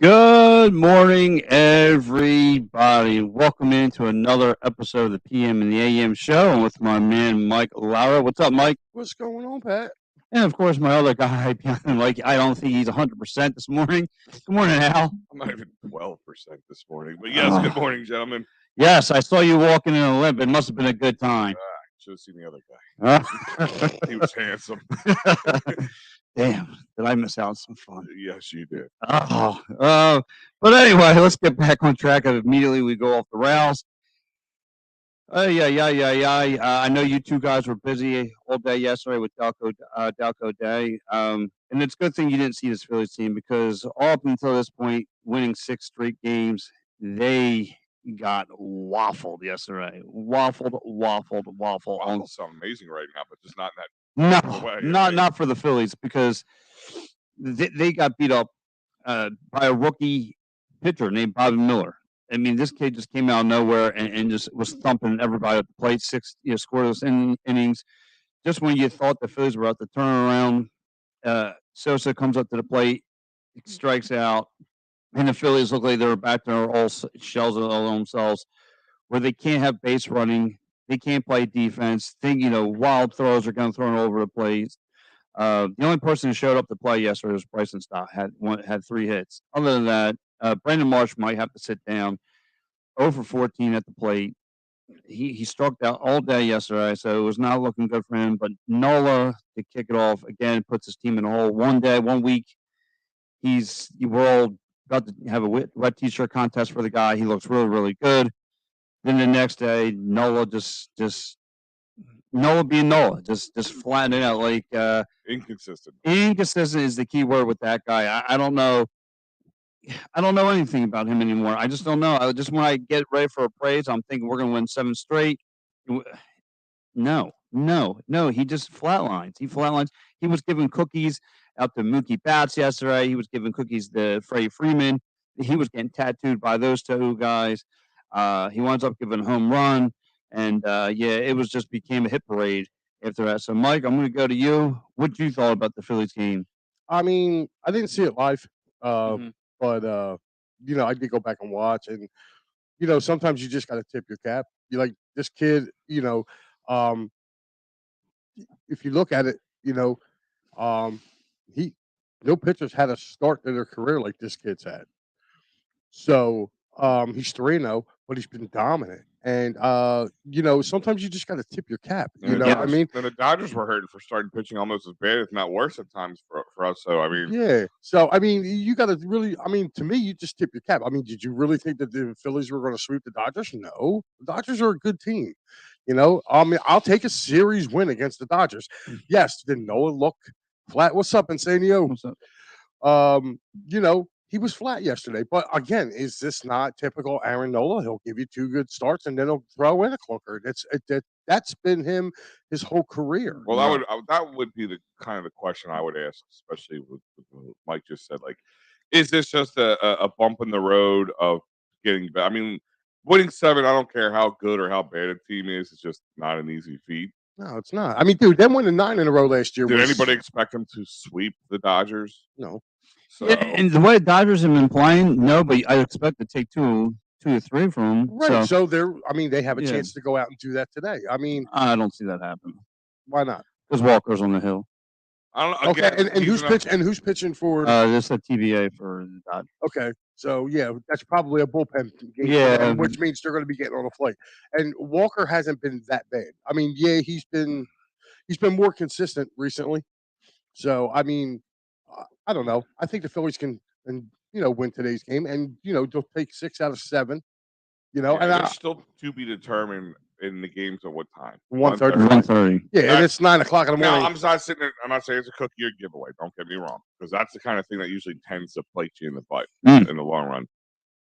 Good morning, everybody. Welcome into another episode of the PM and the AM show. I'm with my man, Mike Lara. What's up, Mike? What's going on, Pat? And of course, my other guy, Mike. I don't think he's 100% this morning. Good morning, Al. I'm not even 12% this morning, but yes, good morning, gentlemen. Yes, I saw you walking in a limp. It must have been a good time. Should have seen the other guy. He was handsome. Damn, did I miss out on some fun? Yes, you did. But anyway, let's get back on track. Immediately we go off the rails. Yeah. I know you two guys were busy all day yesterday with Delco Day. And it's a good thing you didn't see this Phillies team because all up until this point, winning 6 straight games, they got waffled yesterday. Waffled. Waffle sound amazing right now, but just not in that way. Not for the Phillies because they got beat up by a rookie pitcher named Bobby Miller. I mean, this kid just came out of nowhere and just was thumping everybody at the plate. Scoreless innings. Just when you thought the Phillies were about to turn around, Sosa comes up to the plate, strikes out, and the Phillies look like they're back to their old shells of themselves, where they can't have base running, they can't play defense. Wild throws are going to throw over the place. The only person who showed up to play yesterday was Bryson Stott. Had 3 hits. Other than that, Brandon Marsh might have to sit down. 0 for 14 at the plate. He struck out all day yesterday, so it was not looking good for him. But Nola to kick it off again puts his team in a hole. 1 week, we're all about to have a wet t-shirt contest for the guy. He looks really, really good. Then the next day, Nola Nola being Nola, just flattening out like inconsistent. Inconsistent is the key word with that guy. I don't know. I don't know anything about him anymore. I just don't know. When I get ready for a praise, I'm thinking we're going to win 7 straight. No. He just flatlines. He was giving cookies out to Mookie Betts yesterday. He was giving cookies to Freddie Freeman. He was getting tattooed by those 2 guys. He winds up giving a home run. And, it was just became a hit parade after that. So, Mike, I'm going to go to you. What you thought about the Phillies game? I mean, I didn't see it live, but, I did go back and watch. And, sometimes you just got to tip your cap. You like this kid, if you look at it, no pitchers had a start to their career like this kid's had. So he's 3-0, but he's been dominant. And sometimes you just got to tip your cap. You know what I mean? And the Dodgers were hurting for starting pitching almost as bad, if not worse, at times for us. So I mean, yeah. So I mean, you got to really. I mean, to me, you just tip your cap. I mean, did you really think that the Phillies were going to sweep the Dodgers? No, the Dodgers are a good team. I mean, I'll take a series win against the Dodgers. Yes, did Noah look flat? What's up, Insanio? What's up? He was flat yesterday. But again, is this not typical Aaron Nola? He'll give you 2 good starts and then he'll throw in a clunker. That's been him his whole career. Well, that would be the kind of the question I would ask, especially with what Mike just said. Like, is this just a bump in the road of getting better? I mean, winning 7, I don't care how good or how bad a team is, it's just not an easy feat. No, it's not. I mean, dude, them winning 9 in a row last year. Did anybody expect them to sweep the Dodgers? No. So. Yeah, and the way the Dodgers have been playing, no, but I expect to take 2 or 3 from them. Right. So they have a chance to go out and do that today. I mean, I don't see that happening. Why not? Because Walker's on the hill. I don't know. Okay, and who's pitching for? This is a TBA for the Dodgers. Okay, so yeah, that's probably a bullpen game. Yeah, which means they're going to be getting on a flight. And Walker hasn't been that bad. I mean, yeah, he's been more consistent recently. So I mean, I don't know. I think the Phillies can win today's game, and they'll take 6 out of 7. And they're still to be determined in the games at what time? 1:30. Yeah, and it's 9:00 in the morning. No, I'm not sitting there. I'm not saying it's a cookie or giveaway. Don't get me wrong, because that's the kind of thing that usually tends to plate you in the butt in the long run.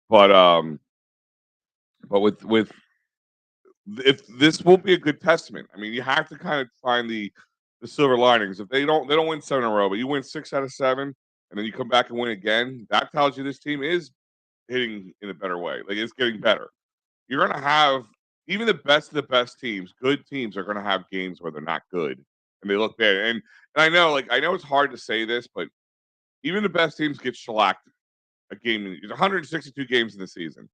But with if this will be a good testament. I mean, you have to kind of find the silver linings. If they don't win 7 in a row, but you win 6 out of 7, and then you come back and win again, that tells you this team is hitting in a better way. Like, it's getting better. You're going to have, even the best of the best teams, good teams are going to have games where they're not good and they look bad. And I know it's hard to say this, but even the best teams get shellacked a game. There's 162 games in the season.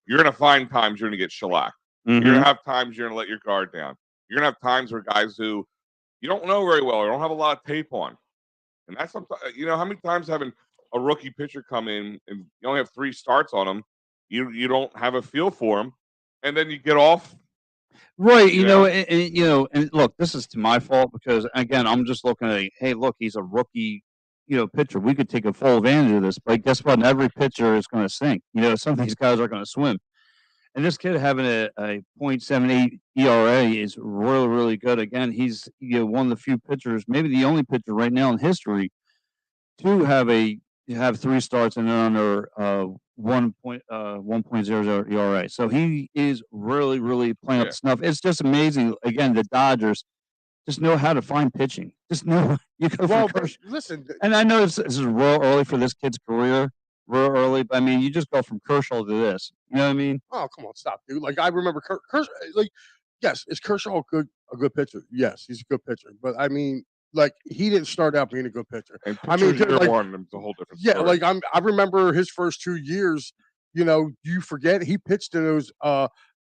You're going to find times you're going to get shellacked. You're Mm-hmm. going to have times you're going to let your guard down. You're going to have times where guys who you don't know very well or don't have a lot of tape on. And that's sometimes, how many times having a rookie pitcher come in and you only have 3 starts on him, you don't have a feel for him, and then you get off. Right, and look, this is to my fault because again, I'm just looking at, hey, look, he's a rookie, pitcher. We could take a full advantage of this, but guess what? Every pitcher is going to sink. Some of these guys are going to swim, and this kid having a .78 ERA is really, really good. Again, he's one of the few pitchers, maybe the only pitcher right now in history to have 3 starts and under 1.00 ERA. So he is really, really playing up the snuff. It's just amazing. Again, the Dodgers just know how to find pitching. Just know you go Well, for but Kershaw. listen, And I know this is real early for this kid's career, real early. But I mean, you just go from Kershaw to this. You know what I mean? oh, come on, stop, dude. Like I remember Kershaw. Like, yes, is Kershaw a good pitcher? Yes, he's a good pitcher. But I mean, like he didn't start out being a good pitcher. And I mean, year like, one, it's a whole different yeah, story. like I remember his first 2 years. You forget he pitched in those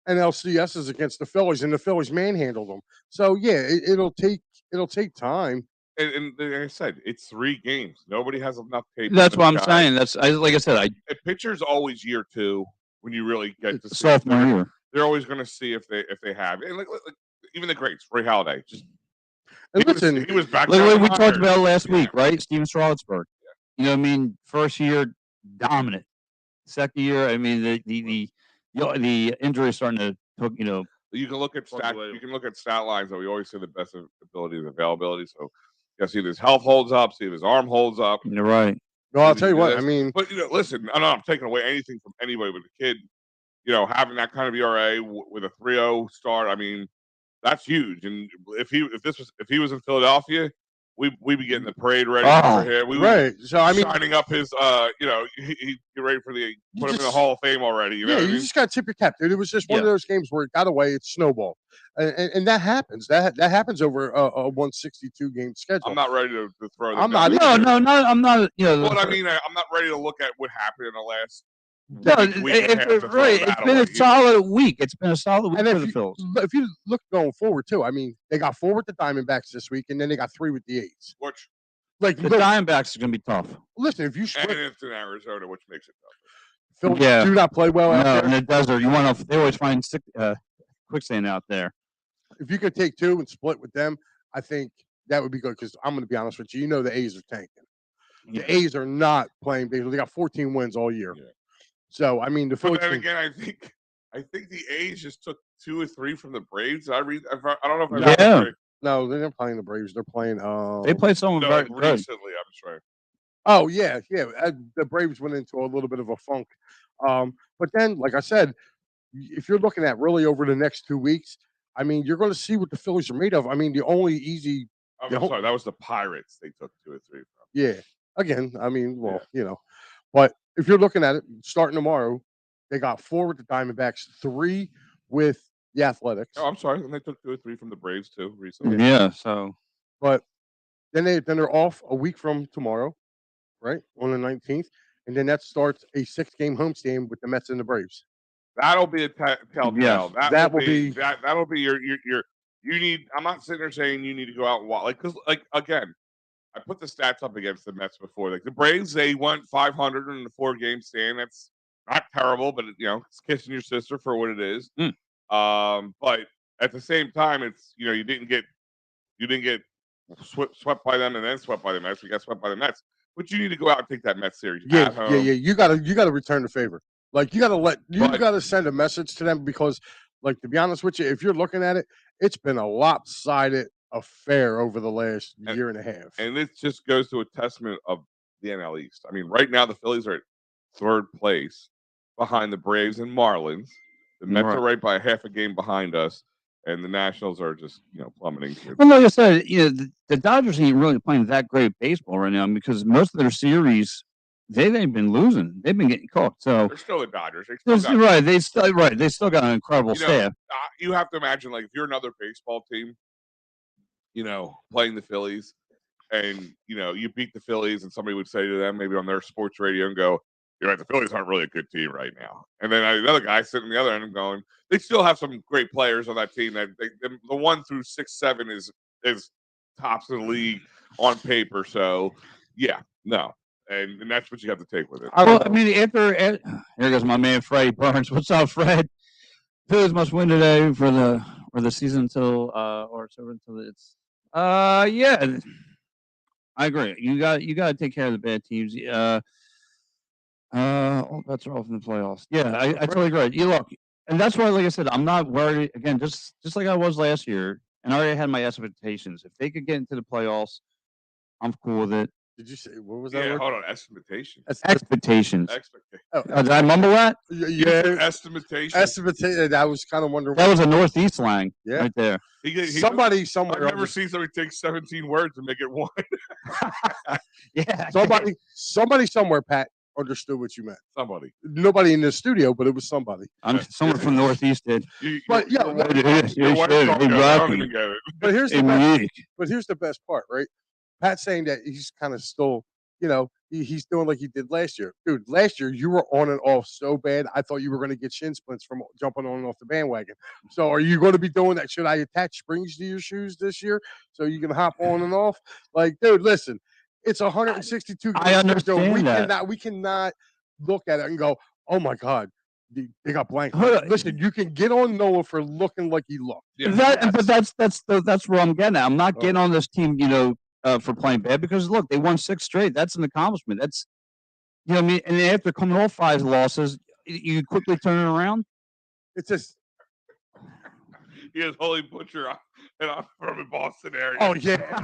NLCSs against the Phillies, and the Phillies manhandled him. So yeah, it'll take time. And like I said, it's 3 games. Nobody has enough tape. That's on what I'm this guy. saying. Like I said, A pitcher's always year 2 when you really get to see if sophomore year. they're always going to see if they have. And like even the greats, Ray Halladay, just And listen, he was back. Like down we the talked minors. about last Yeah. week, right? Steven Strasburg. You know what I mean? First year, dominant. Second year, I mean, the injury is starting to took. You can look at stat lines that we always say the best ability is availability. So you see if his health holds up, see if his arm holds up. You're right. well, I'll tell you what. I mean, But listen, I'm not taking away anything from anybody with a kid. Having that kind of ERA with a 3.0 start, I mean, that's huge. And if he was in Philadelphia, we'd be getting the parade ready for him. We would right. So I be mean, signing up his he get ready for the put him in the Hall of Fame already. You know yeah, what I you mean? just got to tip your cap, dude. It was just one of those games where it got away. It snowballed, and that happens. That happens over a 162 game schedule. I'm not ready to throw. I'm not down. either. No, I'm not. Well, I mean, I'm not ready to look at what happened in the last. No, it's been a solid week. It's been a solid week for the Phils. If you look going forward too, I mean, they got 4 with the Diamondbacks this week, and then they got 3 with the A's. Which like the Diamondbacks are going to be tough. Listen, if you and it's in Arizona, which makes it tough. Phils do not play well out there in the desert. You want to? They always find quicksand out there. If you could take 2 and split with them, I think that would be good. Because I'm going to be honest with you, the A's are tanking. The A's are not playing baseball. They got 14 wins all year. Yeah. So I mean, the Phillies. But then again, I think the A's just took 2 or 3 from the Braves. I don't know if no, they're not playing the Braves. They're playing. They played someone very recently. good. I'm sure. Oh yeah. The Braves went into a little bit of a funk, but then, like I said, if you're looking at really over the next 2 weeks, I mean, you're going to see what the Phillies are made of. I mean, the only easy. I'm sorry, that was the Pirates. They took 2 or 3 from. Yeah. Again, I mean, well, but if you're looking at it starting tomorrow, they got 4 with the Diamondbacks, 3 with the Athletics. Oh, I'm sorry, and they took 2 or 3 from the Braves too recently. Yeah. So, but then they're off a week from tomorrow, right on the 19th, and then that starts a 6-game homestand with the Mets and the Braves. That'll be a telltale. Yes, that'll be your. You need. I'm not sitting there saying you need to go out and watch, because again, I put the stats up against the Mets before. Like the Braves, they went 500 in the 4-game stand. That's not terrible, but it's kissing your sister for what it is. But at the same time, it's you didn't get swept by them and then swept by the Mets. We got swept by the Mets, but you need to go out and take that Mets series. Yeah. You gotta return the favor. Like you gotta send a message to them because, like, to be honest with you, if you're looking at it, it's been a lopsided affair over the last year and a half. And this just goes to a testament of the NL East. I mean, right now the Phillies are at 3rd place behind the Braves and Marlins. The Mets are right by half a game behind us, and the Nationals are just plummeting. Well, like I said, the Dodgers ain't really playing that great baseball right now because most of their series they've been losing. They've been getting cooked. So they're still the Dodgers. They still got an incredible staff. You have to imagine, like, if you're another baseball team, playing the Phillies, and you beat the Phillies, and somebody would say to them, maybe on their sports radio, and go, you're right. The Phillies aren't really a good team right now. And then another guy sitting on the other end and going, they still have some great players on that team. That the 1 through 6, 7 is tops of the league on paper. So yeah, no, and that's what you have to take with it. Well, I mean, here goes my man Freddie Burns. What's up, Fred? Phillies must win today for the season until it's yeah. I agree. You got to take care of the bad teams. All bets are off in the playoffs. Yeah, I totally agree. You look, and that's why, like I said, I'm not worried. Again, just like I was last year, and I already had my expectations. If they could get into the playoffs, I'm cool with it. Did you say what was that? Yeah, word? hold on. Expectations. Expectations. Oh, Did I mumble that? yeah, Estimation. Estimation. I was kind of wondering. That was a Northeast slang, Yeah. right there. Somebody somewhere. I've never seen somebody take 17 words and make it one. Yeah. Somebody somewhere, Pat, understood what you meant. Somebody. Nobody in the studio, but it was somebody. Someone from Northeast did. But yeah, your wife talking, I don't even get it. but here's the best part, right? Pat's saying that he's kind of still, he's doing like he did last year. Dude, last year you were on and off so bad, I thought you were going to get shin splints from jumping on and off the bandwagon. So are you going to be doing that? Should I attach springs to your shoes this year so you can hop on and off? Like, dude, listen, it's 162 games. I understand that. We cannot look at it and go, oh my God, they got blank. Listen, you can get on Noah for looking like he looked. Yeah, but that's where I'm getting at. I'm not getting on this team, for playing bad, because look, they won 6 straight. That's an accomplishment. That's, what I mean. And after coming off 5 losses, you quickly turn it around. It's just he is Holy Butcher, and I'm from the Boston area. Oh yeah,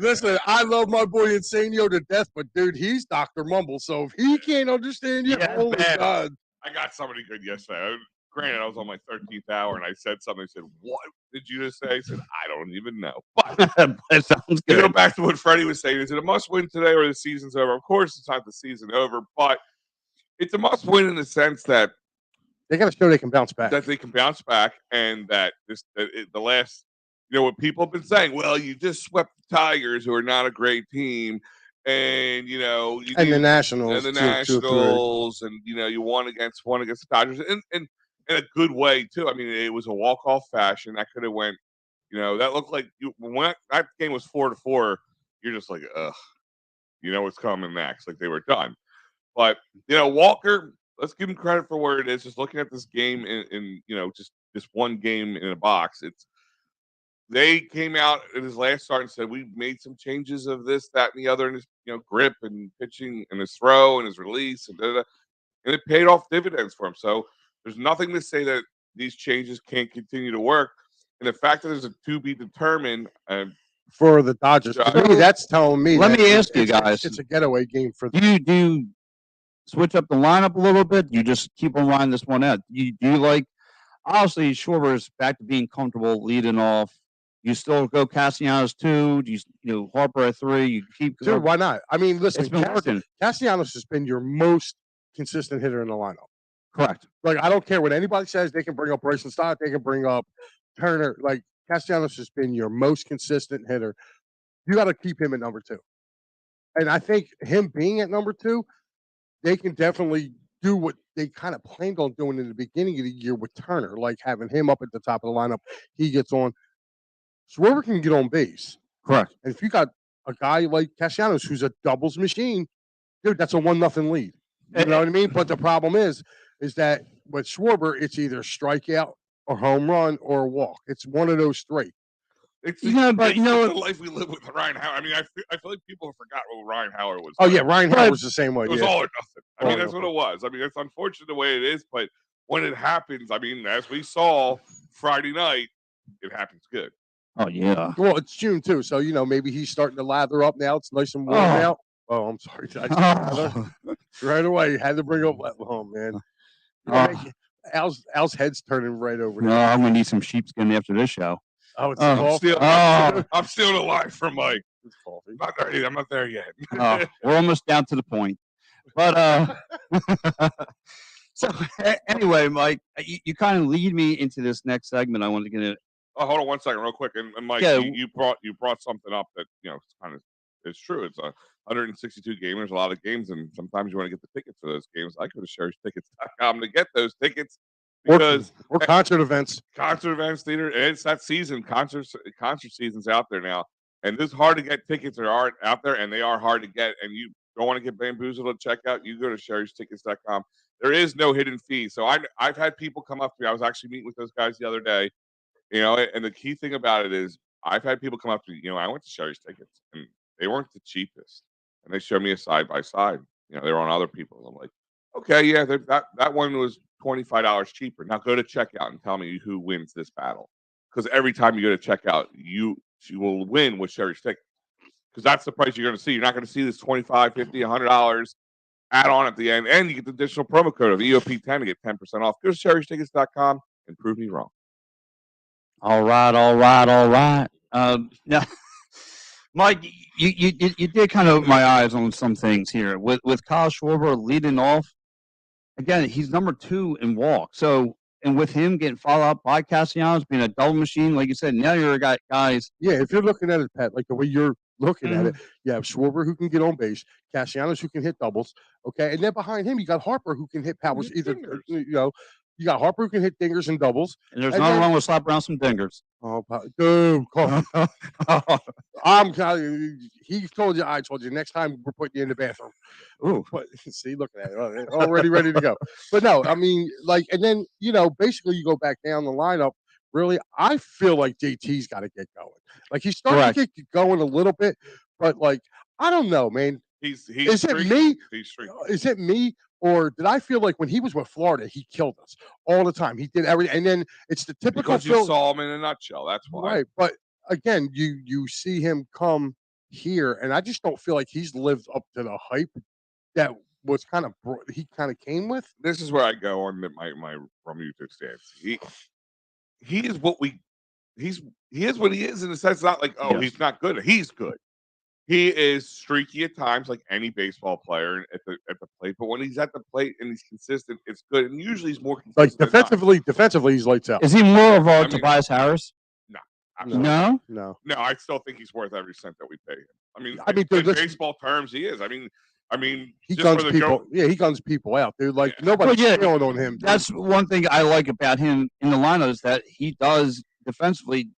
listen. I love my boy Insanio to death, but dude, he's Dr. Mumble. So if he can't understand you, holy God. I got somebody good yesterday. Granted, I was on my 13th hour, and I said something. I said, "What did you just say?" I said, "I don't even know." But that sounds good. To go back to what Freddie was saying, is it a must-win today, or the season's over? Of course, it's not the season over, but it's a must-win in the sense that they got to show they can bounce back. That they can bounce back, and that the last, what people have been saying. Well, you just swept the Tigers, who are not a great team, and the Nationals, and you won against the Dodgers, and in a good way too. I mean, it was a walk-off fashion. That could have went, that looked like when that game was 4-4. You're just like, ugh, what's coming next. Like they were done. But Walker, let's give him credit for where it is. Just looking at this game in just this one game in a box. They came out in his last start and said, we made some changes of this, that, and the other in his grip and pitching and his throw and his release and and it paid off dividends for him. So there's nothing to say that these changes can't continue to work. And the fact that there's a to be determined for the Dodgers, to me, that's telling me. Let me ask you guys: it's a getaway game for. Do you switch up the lineup a little bit? You just keep on riding this one out. Do you like? Obviously, Schwarber's back to being comfortable leading off. You still go Castellanos 2. You Harper at 3. You keep. Dude, why not? I mean, listen, it's been working. Castellanos has been your most consistent hitter in the lineup. Correct. Like, I don't care what anybody says. They can bring up Bryson Stott. They can bring up Turner. Like, Castellanos has been your most consistent hitter. You got to keep him at number 2. And I think him being at number 2, they can definitely do what they kind of planned on doing in the beginning of the year with Turner, like having him up at the top of the lineup. He gets on. Schwarber can get on base. Correct. And if you got a guy like Castellanos, who's a doubles machine, dude, that's a 1-0 lead. You know what I mean? But the problem is that with Schwarber, it's either strikeout or home run or walk. It's one of those 3. It's the life we live with Ryan Howard. I mean, I feel like people have forgot what Ryan Howard was. Oh yeah, Ryan Howard was the same way. It was all or nothing. I mean, that's what it was. I mean, it's unfortunate the way it is, but when it happens, I mean, as we saw Friday night, it happens good. Oh yeah. Well, it's June too, so maybe he's starting to lather up now. It's nice and warm out. Oh, I'm sorry. Right away, had to bring up. Oh man, Al's head's turning right over. No, I'm gonna need some sheepskin after this show. Oh, it's I'm still alive from Mike. It's coffee. I'm not there yet. We're almost down to the point. But so anyway, Mike, you kind of lead me into this next segment. I want to get in. Oh, hold on one second, real quick. And Mike, yeah. you brought something up that kind of It's true. It's 162 games. There's a lot of games, and sometimes you want to get the tickets for those games. I go to Sherry'sTickets.com to get those tickets because or concert events, theater. It's that season. Concert season's out there now, and it's hard to get tickets. They are out there, and they are hard to get. And you don't want to get bamboozled at checkout. You go to Sherry'sTickets.com. There is no hidden fee. So I've had people come up to me. I was actually meeting with those guys the other day. And the key thing about it is I've had people come up to me. I went to Sherry's Tickets, and they weren't the cheapest, and they showed me a side by side. They were on other people. I'm like, okay, yeah, that one was $25 cheaper. Now go to checkout and tell me who wins this battle, because every time you go to checkout, you will win with Sherry's Tickets, because that's the price you're going to see. You're not going to see this $25, $50, $100 add on at the end, and you get the additional promo code of EOP10 to get 10% off. Go to Sherry'sTickets.com and prove me wrong. All right. Now, Mike, you did kind of open my eyes on some things here with Kyle Schwarber leading off. Again, he's number 2 in walk. So, and with him getting followed up by Castellanos being a double machine, like you said, now you're guys. Yeah, if you're looking at it, Pat, like the way you're looking at it, you have Schwarber who can get on base, Castellanos who can hit doubles. Okay, and then behind him you got Harper who can hit powers. Either you got Harper who can hit dingers and doubles. And there's nothing wrong with slap around some dingers. Oh, dude, he told you, I told you, next time we're putting you in the bathroom. Ooh, but see, looking at it, already ready to go. But no, I mean, like, and then, basically you go back down the lineup. Really, I feel like JT's got to get going. Like, he's starting to get going a little bit, but like, I don't know, man. Is it me? Is it me? Or did I feel like when he was with Florida, he killed us all the time? He did everything, and then it's the typical. Because you saw him in a nutshell. That's why. Right, but again, you see him come here, and I just don't feel like he's lived up to the hype that was he kind of came with. This is where I go on my Romuto stance. He is what he is what he is in the sense. It's not like he's not good. He's good. He is streaky at times, like any baseball player at the plate. But when he's at the plate and he's consistent, it's good. And usually he's more consistent. Like defensively, he's lights out. Is he more of a Tobias Harris? No, absolutely. No. I still think he's worth every cent that we pay him. In dude, baseball terms, he is. I mean, he guns people. Yeah, he guns people out, dude. Like nobody's feeling on him. Dude. That's one thing I like about him in the lineup is that he does defensively.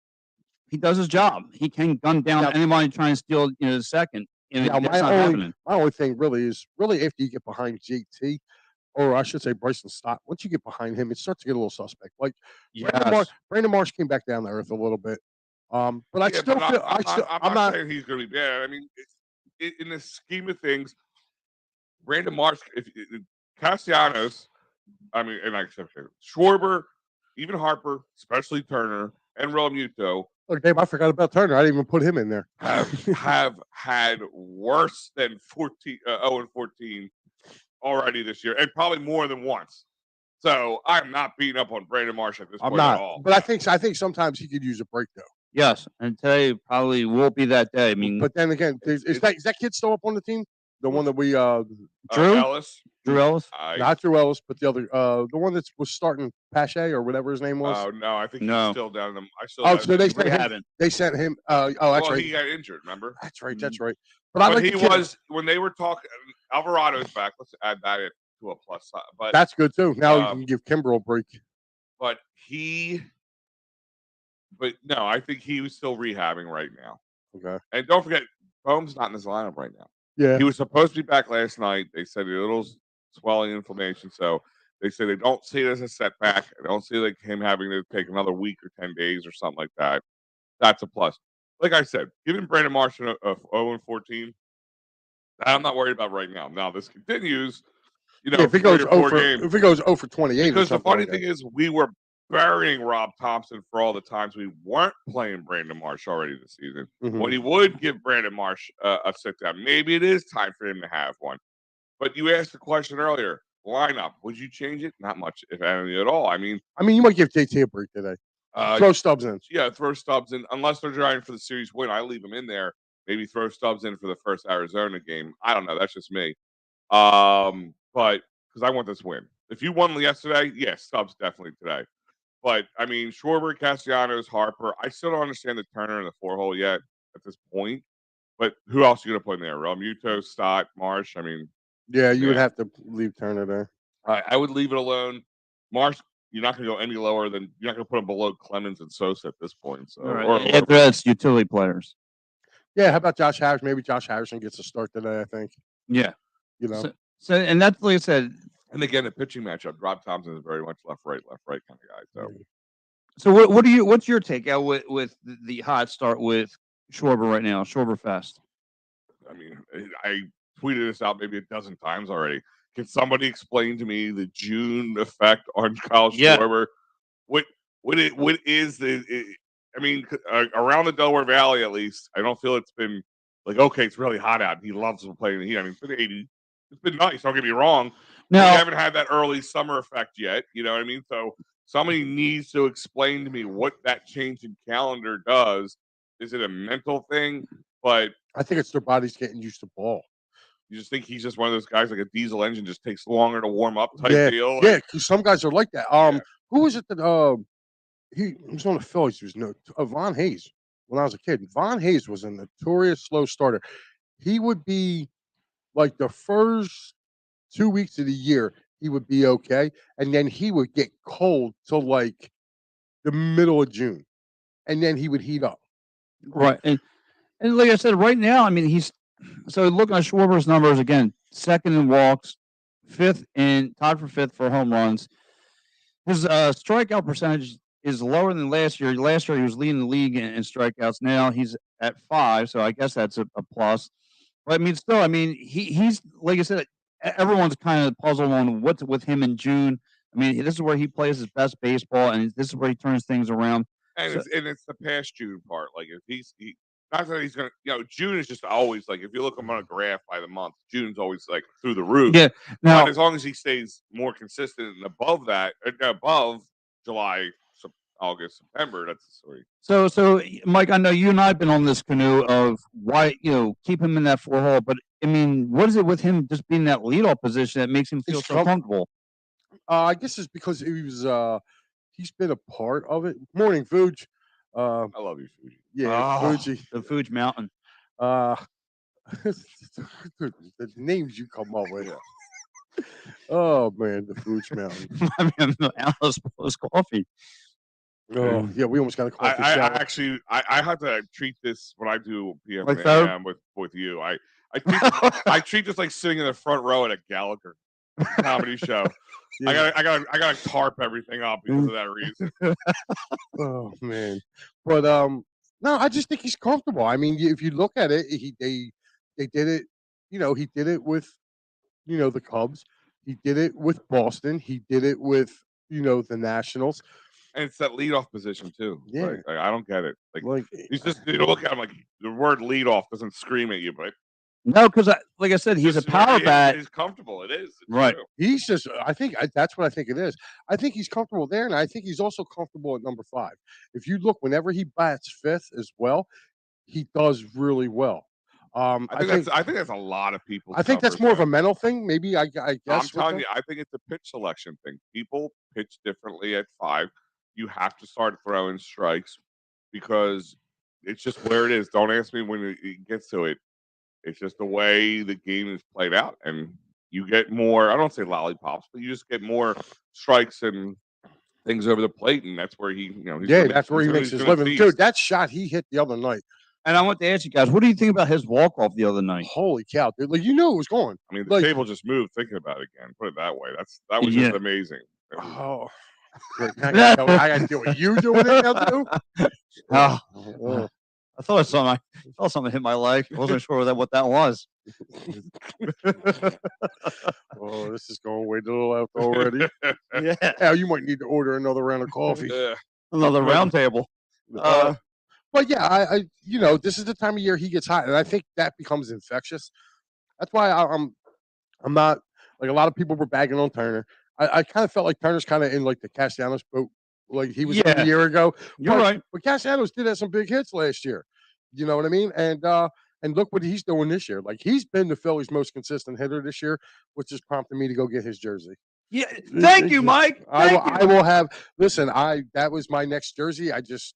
He does his job. He can gun down anybody trying to steal second. My only thing really is after you get behind JT, or I should say Bryson Stott, once you get behind him, it starts to get a little suspect. Like Brandon Marsh came back down to earth a little bit. But I still feel I'm not saying he's going to be bad. I mean, in the scheme of things, Brandon Marsh, if Castellanos, and like I said, Schwarber, even Harper, especially Turner and Realmuto. Look, Dave, I forgot about Turner. I didn't even put him in there. have had worse than 0-14 already this year, and probably more than once. So I'm not beating up on Brandon Marsh at this point at all. But I think sometimes he could use a break though. Yes, and today probably will be that day. I mean, but then again, is that kid still up on the team? The one that we Drew Ellis, not Drew Ellis, but the other the one that was starting Pache or whatever his name was. Oh no, I think he's still down in them. So they sent him. That's right. He got injured. Remember? That's right. But he was when they were talking. Alvarado's back. Let's add that to a plus side. But that's good too. Now you can give Kimbrel a break. But no, I think he was still rehabbing right now. Okay. And don't forget, Bohm's not in his lineup right now. Yeah. He was supposed to be back last night. They said a little swelling inflammation. So they say they don't see it as a setback. They don't see like him having to take another week or 10 days or something like that. That's a plus. Like I said, giving Brandon Marsh a 0-14, I'm not worried about right now. Now this continues. If he goes 0 for 28. Because the funny thing is, we were burying Rob Thompson for all the times we weren't playing Brandon Marsh already this season. Mm-hmm. When he would give Brandon Marsh a sit down, maybe it is time for him to have one. But you asked the question earlier: lineup, would you change it? Not much, if any at all. I mean, you might give JT a break today. Throw Stubbs in. Yeah, throw Stubbs in. Unless they're trying for the series win, I leave him in there. Maybe throw Stubbs in for the first Arizona game. I don't know. That's just me. But because I want this win. If you won yesterday, yes, Stubbs definitely today. But I mean, Schwarber, Castellanos, Harper. I still don't understand the Turner and the 4-hole yet at this point. But who else are you going to put in there? Realmuto, Stott, Marsh. I mean, Yeah, you would Yeah. have to leave Turner there. I would leave it alone. Marsh, you're not going to go any lower than you're not going to put him below Clemens and Sosa at this point. So, All right. or After that's utility players. Yeah, how about Josh Harris? Maybe Josh Harrison gets a start today, I think. Yeah. You know. So and that's like I said. and again, the pitching matchup. Rob Thompson is very much left right kind of guy. So. So what's your take out with the hot start with Schwarber right now? Schwarber Fest. I mean, I tweeted this out maybe a dozen times already. Can somebody explain to me the June effect on Kyle Schwarber? What is the? I mean, around the Delaware Valley, at least, I don't feel it's been like, okay, it's really hot out. He loves playing the heat. I mean, it's been 80. It's been nice. Don't get me wrong. No, we haven't had that early summer effect yet. You know what I mean? So somebody needs to explain to me what that change in calendar does. Is it a mental thing? But I think it's their bodies getting used to ball. you just think he's just one of those guys like a diesel engine, just takes longer to warm up type deal. Yeah, because some guys are like that. Who was it that he was on the Phillies? He was Von Hayes. When I was a kid, Von Hayes was a notorious slow starter. He would be like the first 2 weeks of the year, he would be okay, and then he would get cold till like the middle of June, and then he would heat up. Right, and like I said, right now, I mean, he's so looking at Schwarber's numbers again, second in walks, tied for fifth for home runs. His strikeout percentage is lower than last year. Last year he was leading the league in strikeouts. Now he's at 5, so I guess that's a plus. But I mean, still, I mean, he's like I said, everyone's kind of puzzled on what's with him in June. I mean, this is where he plays his best baseball, and this is where he turns things around. And it's the past June part. Like if not that he's gonna, June is just always like if you look him on a graph by the month, June's always like through the roof. Yeah. Now, but as long as he stays more consistent and above that, above July, August, September, that's the story. So Mike, I know you and I have been on this canoe of why keep him in that 4 hole, but I mean, what is it with him just being in that leadoff position that makes him feel so comfortable? I guess it's because he's been a part of it. Morning, Fuji. I love you, Fuji. Yeah, Fuji. The Fuji Mountain. The names you come up with. Oh man, the Fuji Mountain. I mean, Alice Post Coffee. Oh yeah, we almost got a coffee I shower. actually have to treat this when I do PM Like and so? AM with you. I treat this like sitting in the front row at a Gallagher comedy show. Yeah. I gotta tarp everything up because of that reason. Oh man, but no, I just think he's comfortable. I mean, if you look at it, they did it. He did it with the Cubs. He did it with Boston. He did it with the Nationals. And it's that leadoff position too. Yeah, like, I don't get it. Like he's just look at him like the word leadoff doesn't scream at you, but no, because like I said, he's a power bat. He's comfortable. It is. It's right. True. He's just. I think that's what I think it is. I think he's comfortable there, and I think he's also comfortable at number 5. If you look, whenever he bats 5th as well, he does really well. I think that's a lot of people. I think that's more of a mental thing. Maybe I guess. I'm telling you, I think it's a pitch selection thing. People pitch differently at 5. You have to start throwing strikes because it's just where it is. Don't ask me when it gets to it. It's just the way the game is played out, and you get more. I don't say lollipops, but you just get more strikes and things over the plate, and that's where that's where he makes his living. Dude, that shot he hit the other night. And I want to ask you guys, what do you think about his walk off the other night? Holy cow, dude! Like it was going. I mean, the table just moved. Thinking about it again, put it that way. That was just amazing. Oh. I got to deal with you doing it now too. I thought something hit my leg. I wasn't sure what that was. Oh, this is going way to the left already. Yeah. Now you might need to order another round of coffee. Another round table. But yeah, I this is the time of year he gets hot, and I think that becomes infectious. That's why I'm not like a lot of people were bagging on Turner. I kind of felt like Turner's kind of in like the Castellanos boat, like he was a year ago. You're right. But Castellanos did have some big hits last year. You know what I mean? And look what he's doing this year. Like he's been the Phillies' most consistent hitter this year, which has prompted me to go get his jersey. Yeah, thank you, Mike. I will have. Listen, that was my next jersey. I just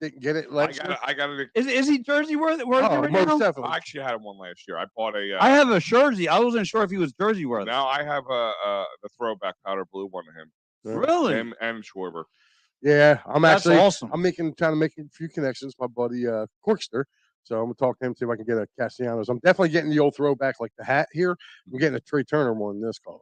didn't get it last year. I got it. Is he jersey worthy Oh, right most now? definitely. I actually had him one last year. I bought a. I have a jersey. I wasn't sure if he was jersey worthy. Now I have the throwback powder blue one of him. Really? Him and Schwarber. Yeah, That's awesome. I'm trying to make a few connections. My buddy Corkster, so I'm gonna talk to him see if I can get a Castellanos. I'm definitely getting the old throwback like the hat here. I'm getting a Trey Turner one in this color.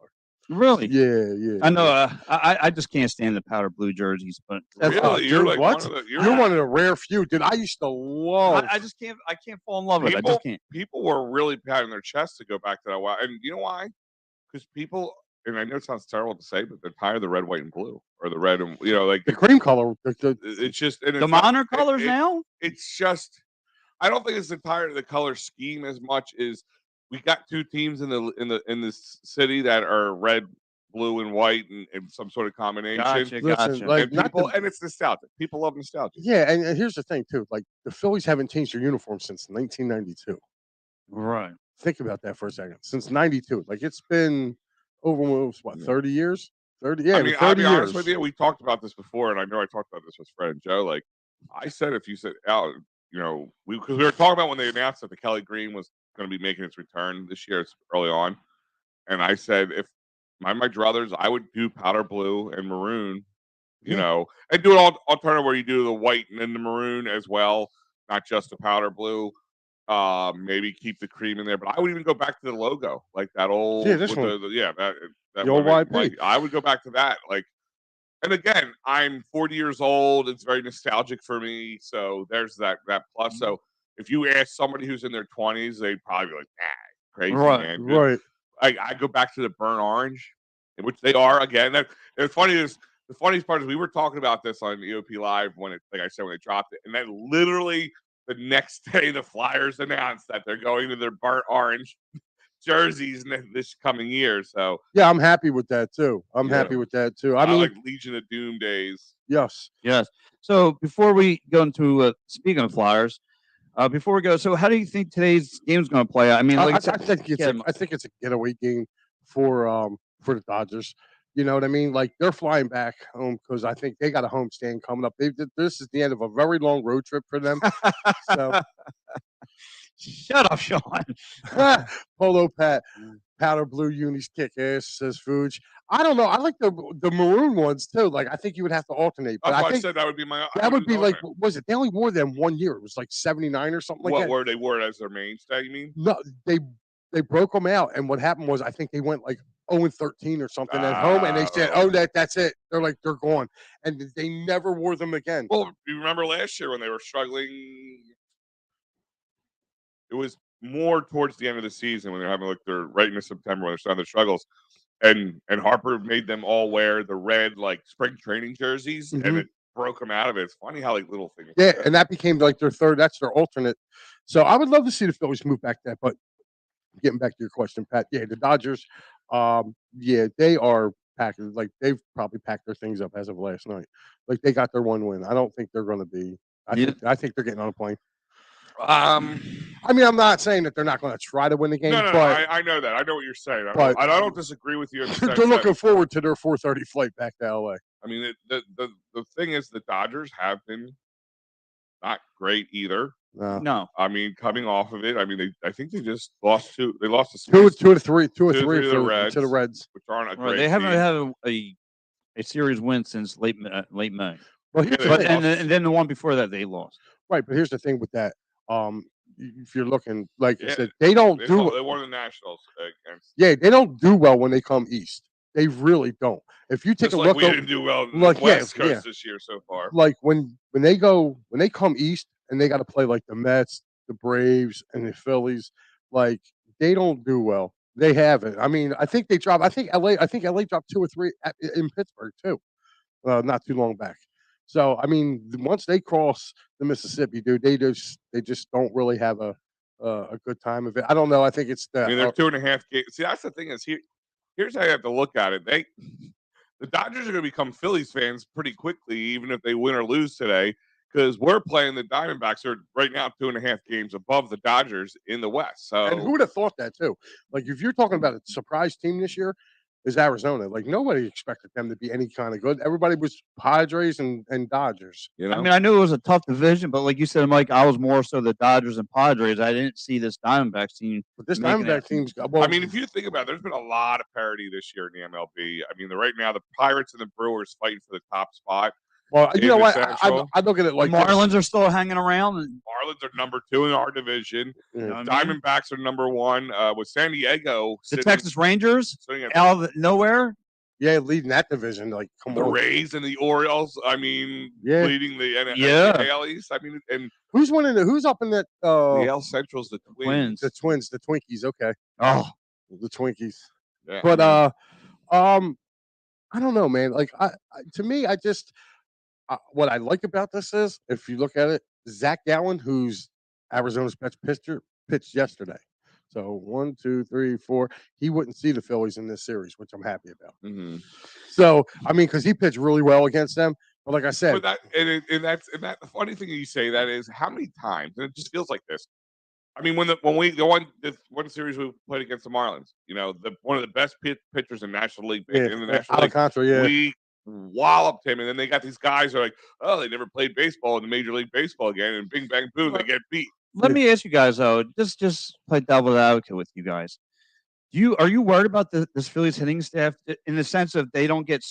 Really? Yeah. I know. I just can't stand the powder blue jerseys, but Really, you're dude, like what? one of the. You're one of the rare few, dude. I used to love. I just can't. I can't fall in love with it. I just can't. People were really patting their chest to go back to that. And you know why? Because people, and I know it sounds terrible to say, but they're tired of the red, white, and blue, or the red and like the cream color. It's just and the modern colors now. It's just, I don't think it's tired of the color scheme as much as we got two teams in this city that are red, blue, and white, and some sort of combination. Gotcha. Listen, like, and it's nostalgic. People love nostalgia. Yeah, and here's the thing too. Like the Phillies haven't changed their uniform since 1992. Right. Think about that for a second. Since '92, like it's been over 30 years. 30, yeah. I mean, 30 I'll be years. honest with you. We talked about this before, and I know I talked about this with Fred and Joe. Like I said, if you said, Al, because we were talking about when they announced that the Kelly Green was going to be making its return this year, it's early on, and I said if my druthers, I would do powder blue and maroon, and do an alternative where you do the white and then the maroon as well, not just the powder blue. Maybe keep the cream in there, but I would even go back to the logo, like that old, this one. that old one, YP. like, I would go back to that. Like, and again, I'm 40 years old. It's very nostalgic for me. So there's that plus. So if you ask somebody who's in their 20s, they'd probably be like, crazy, man. Right. I go back to the burnt orange, in which they are again. The funniest part is we were talking about this on EOP Live when like I said, when they dropped it, and then literally the next day the Flyers announced that they're going to their burnt orange jerseys this coming year. So yeah, I'm happy with that too. I mean, like Legion of Doom days. Yes. So before we go into speaking of Flyers, before we go, so how do you think today's game is going to play out? I mean, I think it's a getaway game for the Dodgers. You know what I mean? Like they're flying back home because I think they got a homestand coming up. This is the end of a very long road trip for them. So shut up, Sean. Polo Pat, powder blue unis kick ass, says Fuge. I don't know. I like the maroon ones too. Like I think you would have to alternate. But I said that would be my. That would be like, was it? They only wore them 1 year. It was like 79 or something like that. What were they wore it as their mainstay? You mean? No, they broke them out, and what happened was I think they went like 0-13 or something at home, and they said, "Oh, that's it." They're gone, and they never wore them again. Well, you remember last year when they were struggling? It was more towards the end of the season when they're having like they're right into September when they're starting their struggles, and Harper made them all wear the red like spring training jerseys, and it broke them out of it. It's funny how like little things. Yeah, and that became like their third. That's their alternate. So I would love to see the Phillies move back to that, but. Getting back to your question, Pat. Yeah, the Dodgers. They are packed. Like they've probably packed their things up as of last night. Like they got their one win. I don't think they're going to be. I think they're getting on a plane. I mean, I'm not saying that they're not going to try to win the game. No, but I know that. I know what you're saying. But I don't disagree with you. They're looking forward to their 4:30 flight back to LA. I mean, the thing is, the Dodgers have been not great either. No. I mean, coming off of it, I mean, I think they just lost two. They lost to two or three to the Reds, which aren't a great. They haven't team. had a series win since late May. Well, and then the one before that they lost. Right, but here's the thing with that. If you're looking, like I said, they don't do. They won the Nationals against. Yeah, they don't do well when they come east. They really don't. If you take Just a like look, we didn't do well in the West Coast this year so far. Like when they come east and they got to play like the Mets, the Braves, and the Phillies, like they don't do well. They haven't. I mean, I think they dropped. I think LA dropped 2 or 3 in Pittsburgh too, not too long back. So I mean, once they cross the Mississippi, dude, they just don't really have a good time of it. I don't know. I think it's the. I mean, they're 2.5 games. See, that's the thing is here's how you have to look at it. The Dodgers are going to become Phillies fans pretty quickly, even if they win or lose today, because we're playing the Diamondbacks are right now 2.5 games above the Dodgers in the West. So, and who would have thought that too? Like if you're talking about a surprise team this year, is Arizona. Like nobody expected them to be any kind of good. Everybody was Padres and Dodgers. You I know, mean, I knew it was a tough division, but like you said, Mike, I was more so the Dodgers and Padres. I didn't see this Diamondbacks team. But this making Diamondback it. team's I mean, if you think about it, there's been a lot of parity this year in the MLB. I mean, right now the Pirates and the Brewers fighting for the top spot. well, you in know the what? Central. I look at it The like this. Marlins are still hanging around. And, Marlins are number 2 in our division. Yeah. you know what I mean? Diamondbacks are number 1. With San Diego The sitting, Texas Rangers sitting at out of nowhere. Yeah, leading that division. Like, come the on. Rays and the Orioles. I mean, Yeah. leading the Yeah. AL East. I mean, and Who's winning? Who's up in that? the AL Central's the Twins. The Twins, the Twinkies. Okay, Oh, the Twinkies. Yeah, But I mean, I don't know, man. Like, to me, I just what I like about this is if you look at it, Zach Gallen, who's Arizona's best pitcher, pitched yesterday. So 1, 2, 3, 4. He wouldn't see the Phillies in this series, which I'm happy about. mhm. So I mean, because he pitched really well against them. But like I said, But that and that's the funny thing you say that is how many times, and it just feels like this. I mean, the one series we played against the Marlins, you know, one of the best pitchers in National League yeah, in the National League, Alcantara, yeah. we walloped him, and then they got these guys who are like, oh, they never played baseball in the Major League Baseball again, and bing bang boom, they get beat. let me ask you guys though. Just play devil's advocate with you guys. Are you worried about this Phillies hitting staff in the sense of they don't get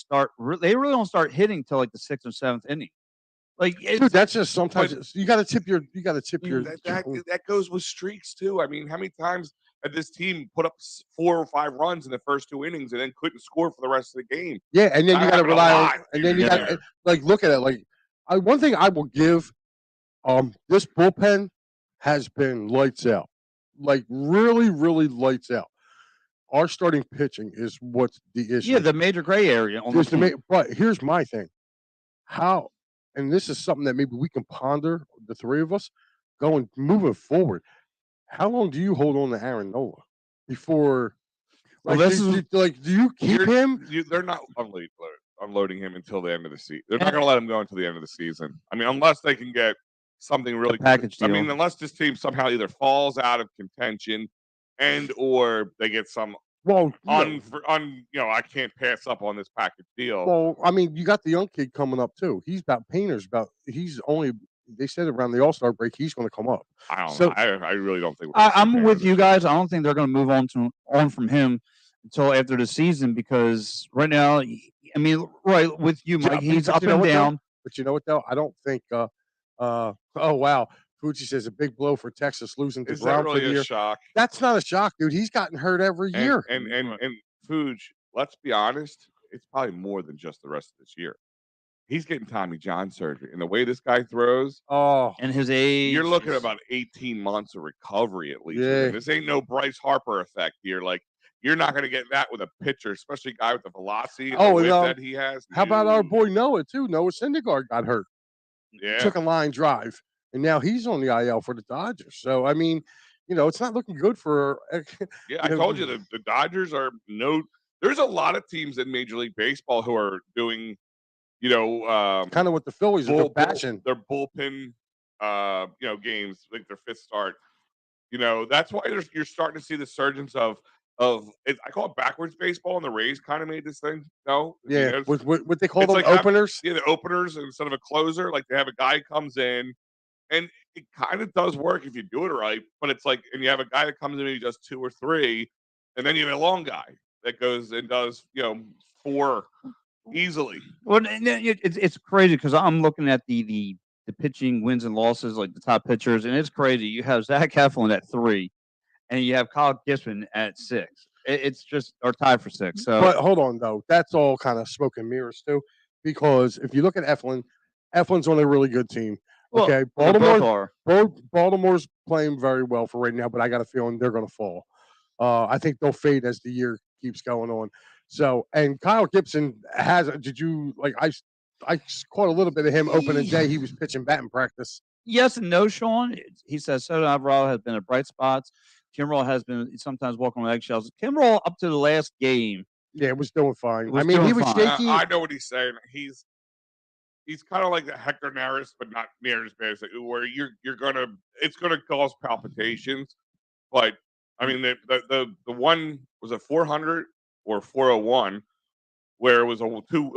they really don't start hitting till like the 6th or 7th inning? Like, Dude, that's just sometimes you got to tip your. That goes with streaks too. I mean, how many times had this team put up 4 or 5 runs in the first 2 innings and then couldn't score for the rest of the game? Yeah, and then you got to rely on, and then you Yeah. got like look at it. Like, one thing I will give, this bullpen has been lights out, like really, really lights out. Our starting pitching is what's the issue. yeah, the major gray area. On Here's the team. but here's my thing. How, and this is something that maybe we can ponder, the three of us, moving forward. How long do you hold on to Aaron Nola before? Well, Like, this is do you keep him? They're not unloading him until the end of the season. They're not going to let him go until the end of the season. I mean, unless they can get something really package I deal. mean, unless this team somehow either falls out of contention and or they get some Well, I can't pass up on this package deal. well, I mean, you got the young kid coming up too. He's about Painter's about. He's only. They said around the All-Star break he's going to come up. I don't so- know. I really don't think we're gonna see I'm with Painter you this guys. I don't think they're going to move on from him until after the season because right now, I mean, right with you, Yeah, Mike, he's but up you know and what, though? down. But you know what though? I don't think. Oh wow, Fuji says a big blow for Texas losing to year. Is that Brown for the really a year. shock? That's not a shock, dude. He's gotten hurt every year. And Fuge, let's be honest, it's probably more than just the rest of this year. He's getting Tommy John surgery, and the way this guy throws, And his age. you're looking at about 18 months of recovery at least. Yeah. And this ain't no Bryce Harper effect here. Like you're not going to get that with a pitcher, especially a guy with the velocity and the whip that he has. How about our boy Noah too? Noah Syndergaard got hurt. Yeah. Took a line drive, and now he's on the IL for the Dodgers. So I mean, it's not looking good for. Yeah, I told you the Dodgers are there's a lot of teams in Major League Baseball who are doing, kind of what the Phillies are bashing. Their bullpen, games like their 5th start. That's why you're starting to see the surgence of I call it backwards baseball, and the Rays kind of made this thing. No, Yeah, with what they call it's them like openers. the openers instead of a closer. Like they have a guy who comes in, and it kind of does work if you do it right. But it's like, and you have a guy that comes in and he does 2 or 3, and then you have a long guy that goes and does 4 easily. Well, it's crazy because I'm looking at the pitching wins and losses, like the top pitchers, and it's crazy. You have Zach Eflin at 3, and you have Kyle Gibson at 6. It's just or tied for 6. So, But hold on though, that's all kind of smoke and mirrors too, because if you look at Eflin's on a really good team. Okay, Baltimore's playing very well for right now, but I got a feeling they're going to fall. I think they'll fade as the year keeps going on. So, and Kyle Gibson did you like? I caught a little bit of him opening day. He was pitching batting practice. Yes and no, Sean. He says Soto Alvarado has been a bright spot. Kimbrel has been sometimes walking on eggshells. Kimbrel up to the last game. Yeah, was doing fine. Was I mean, doing he was fine. shaky. I know what he's saying. He's kind of like the Hector Neris, but not near as bad as where it's gonna cause palpitations. But I mean, the one was a 400 or 401, where it was it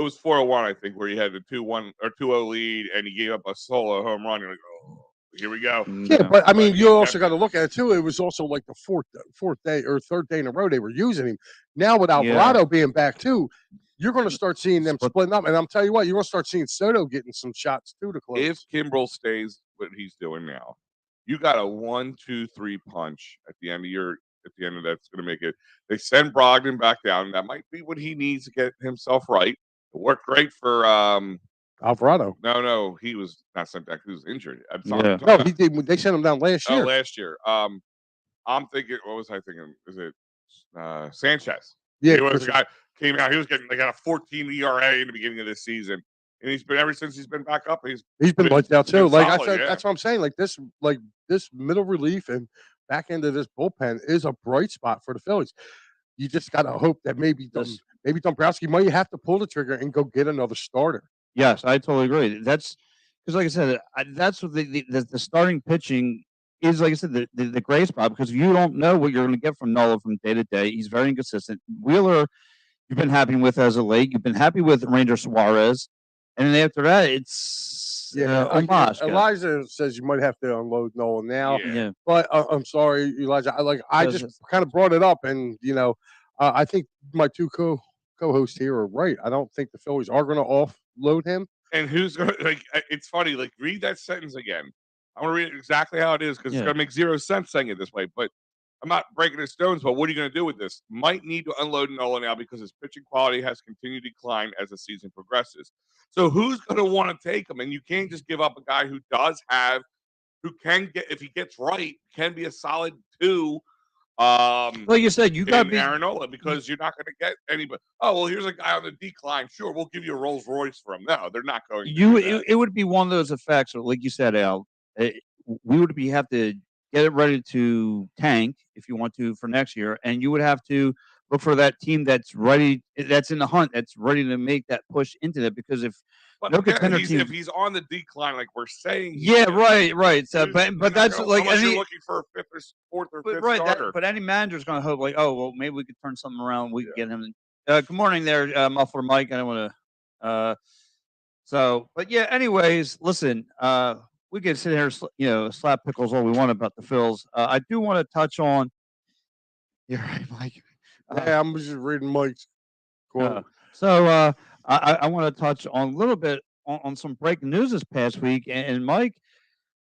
was 401, I think, where he had the 2-1 or 2-0 lead, and he gave up a solo home run. You're like, oh, here we go. Yeah, but I mean, But you he also got to definitely- look at it too. It was also like the fourth day or third day in a row they were using him. Now with Yeah. Alvarado being back too, you're going to start seeing them Split- splitting up. And I'm telling you what, you're going to start seeing Soto getting some shots too to close. If Kimbrel stays what he's doing now, you got a 1-2-3 punch at the end of that's going to make it. They send Brogdon back down. That might be what he needs to get himself right. It worked great for Alvarado. No, he was not sent back. He was injured. I'm Yeah. talking No, about- he did. They sent him down last year. last year. I'm thinking. What was I thinking? Is it Sanchez? Yeah, he was Chris- the guy came out. He was getting. They got a 14 ERA in the beginning of this season, and he's been ever since he's been back up. He's he's been been- lights out he's been too. Like I solid, said, yeah. that's what I'm saying. Like this middle relief and back end of this bullpen is a bright spot for the Phillies. You just got to hope that maybe Dombrowski might have to pull the trigger and go get another starter. Yes, I totally agree. That's because, like I said, that's what the starting pitching is. Like I said, the gray spot, because you don't know what you're going to get from Nola from day to day. He's very inconsistent. Wheeler, you've been happy with as of late. You've been happy with Ranger Suarez, and then after that, it's Omashka. Elijah says you might have to unload Nolan now. Yeah. But I'm sorry, Elijah. I Yes, just kind of brought it up, and I think my two co-hosts here are right. I don't think the Phillies are going to offload him. And who's going to like? It's funny. Like, read that sentence again. I want to read it exactly how it is because Yeah. it's going to make zero sense saying it this way. But I'm not breaking the stones. But what are you going to do with this? Might need to unload Nola now because his pitching quality has continued to decline as the season progresses. So who's going to want to take him? And you can't just give up a guy who can get, if he gets right, can be a solid 2. Like you said, you got to be. Aaron Nola, because you're not going to get anybody. Oh well, here's a guy on the decline. Sure, we'll give you a Rolls Royce for him. No, they're not going. To do that. It would be one of those effects, like you said, Al. We would have to get it ready to tank if you want to for next year, and you would have to look for that team that's ready, that's in the hunt, that's ready to make that push into that. Because if But no again, contender team, if he's on the decline, like we're saying, yeah, right. So, but that's like unless you're any, looking for a fifth or fourth or but, fifth right. starter. But any manager's going to hope, like, oh well, maybe we could turn something around. We could get him. Good morning, there, Muffler Mike. I don't want to. So, but yeah. Anyways, listen. We can sit here, slap pickles all we want about the Phils. I do want to touch on. You're right, Mike. Yeah, I'm just reading Mike's quote. So I want to touch on a little bit on some breaking news this past week. And Mike,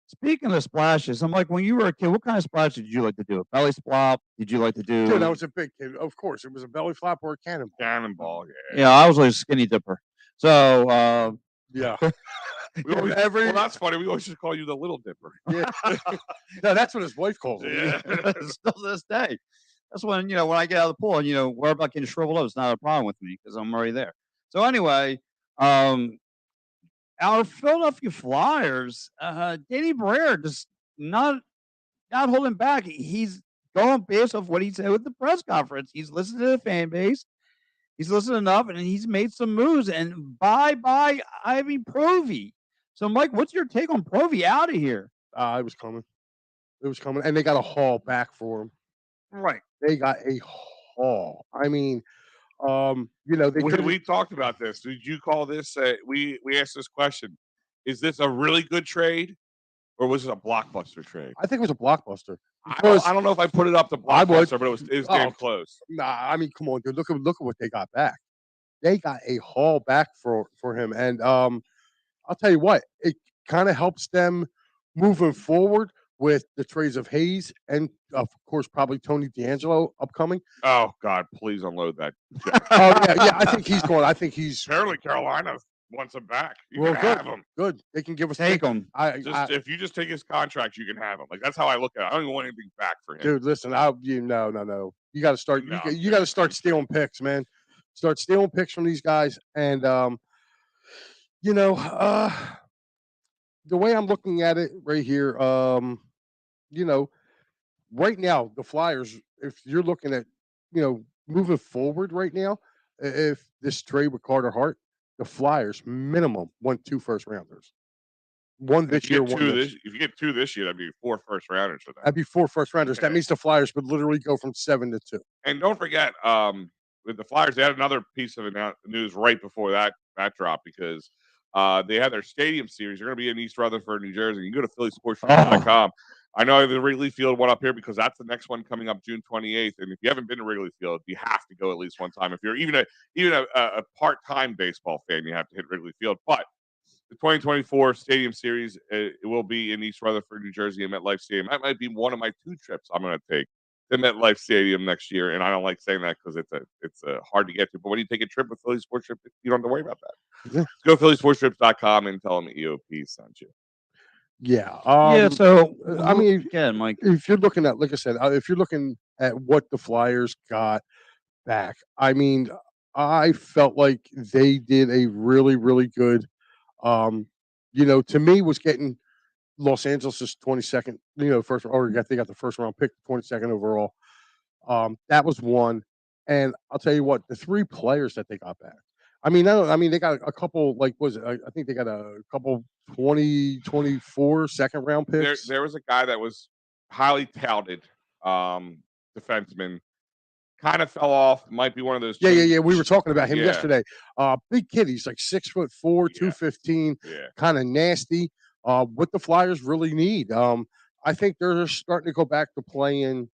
speaking of splashes, I'm like, when you were a kid, what kind of splash did you like to do? A belly flop? Did you like to do? Dude, I was a big kid. Of course, it was a belly flop or a cannonball. Cannonball, yeah. Yeah, I was like a skinny dipper. So Yeah. We always, well, that's funny. We always just call you the Little Dipper. Yeah. No, that's what his wife calls him. Yeah. still to this day. That's when when I get out of the pool and worry about getting shriveled up, it's not a problem with me because I'm already there. So anyway, our Philadelphia Flyers, Danny Briere just not holding back. He's going based off what he said with the press conference. He's listened to the fan base. He's listened enough, and he's made some moves. And bye Ivy Provy. So Mike, what's your take on Provy out of here? It was coming. It was coming, and they got a haul back for him. Right. They got a haul. I mean, We talked about this. Did you call this? We asked this question: is this a really good trade, or was it a blockbuster trade? I think it was a blockbuster. I don't know if I put it up to I would. blockbuster, but it was damn close. Nah, I mean, come on, dude. Look at what they got back. They got a haul back for him, and I'll tell you what, it kind of helps them moving forward with the trades of Hayes and, of course, probably Tony D'Angelo upcoming. Oh God, please unload that. Yeah. I think he's going. I think he's Apparently, Carolina wants him back. You well. can Good, have him. good. They can give us Take him. If you just take his contract, you can have him. Like that's how I look at it. I don't even want anything back for him. dude. Listen, no. You got to start. No, You got to start stealing picks, man. Start stealing picks from these guys, and the way I'm looking at it right here, right now the Flyers, if you're looking at, moving forward right now, if this trade with Carter Hart, the Flyers minimum want 2 first rounders. One If this you year, get one two next. if you get 2 this year, that'd be 4 first rounders for that. That'd be 4 first rounders. That Okay. means the Flyers would literally go from 7 to 2. And don't forget, with the Flyers, they had another piece of news right before that drop because they had their stadium series. They're going to be in East Rutherford, New Jersey. You can go to phillysportsfans.com. I know the Wrigley Field one up here because that's the next one coming up June 28th. And if you haven't been to Wrigley Field, you have to go at least one time. If you're even a part-time baseball fan, you have to hit Wrigley Field. But the 2024 Stadium Series, it will be in East Rutherford, New Jersey, at MetLife Stadium. That might be one of my 2 trips I'm going to take to MetLife Stadium next year. And I don't like saying that because it's hard to get to. But when you take a trip with Philly Sports Trip, you don't have to worry about that. Yeah. Go to phillysportstrips.com and tell them that EOP sent you. Yeah. Yeah. So I mean, yeah, Mike. if you're looking at, like I said, if you're looking at what the Flyers got back, I mean, I felt like they did a really, really good. To me, was getting Los Angeles' 22nd, first, or they got the first round pick, 22nd overall. That was one, and I'll tell you what, the 3 players that they got back. I mean, they got a couple. Like, I think they got a couple 2024 second round picks. There was a guy that was highly touted defenseman. Kind of fell off. Might be one of those. Yeah. We were talking about him Yeah. yesterday. Big kid. He's like 6'4", 215. Yeah. Kind of nasty. What the Flyers really need. I think they're starting to go back to playing.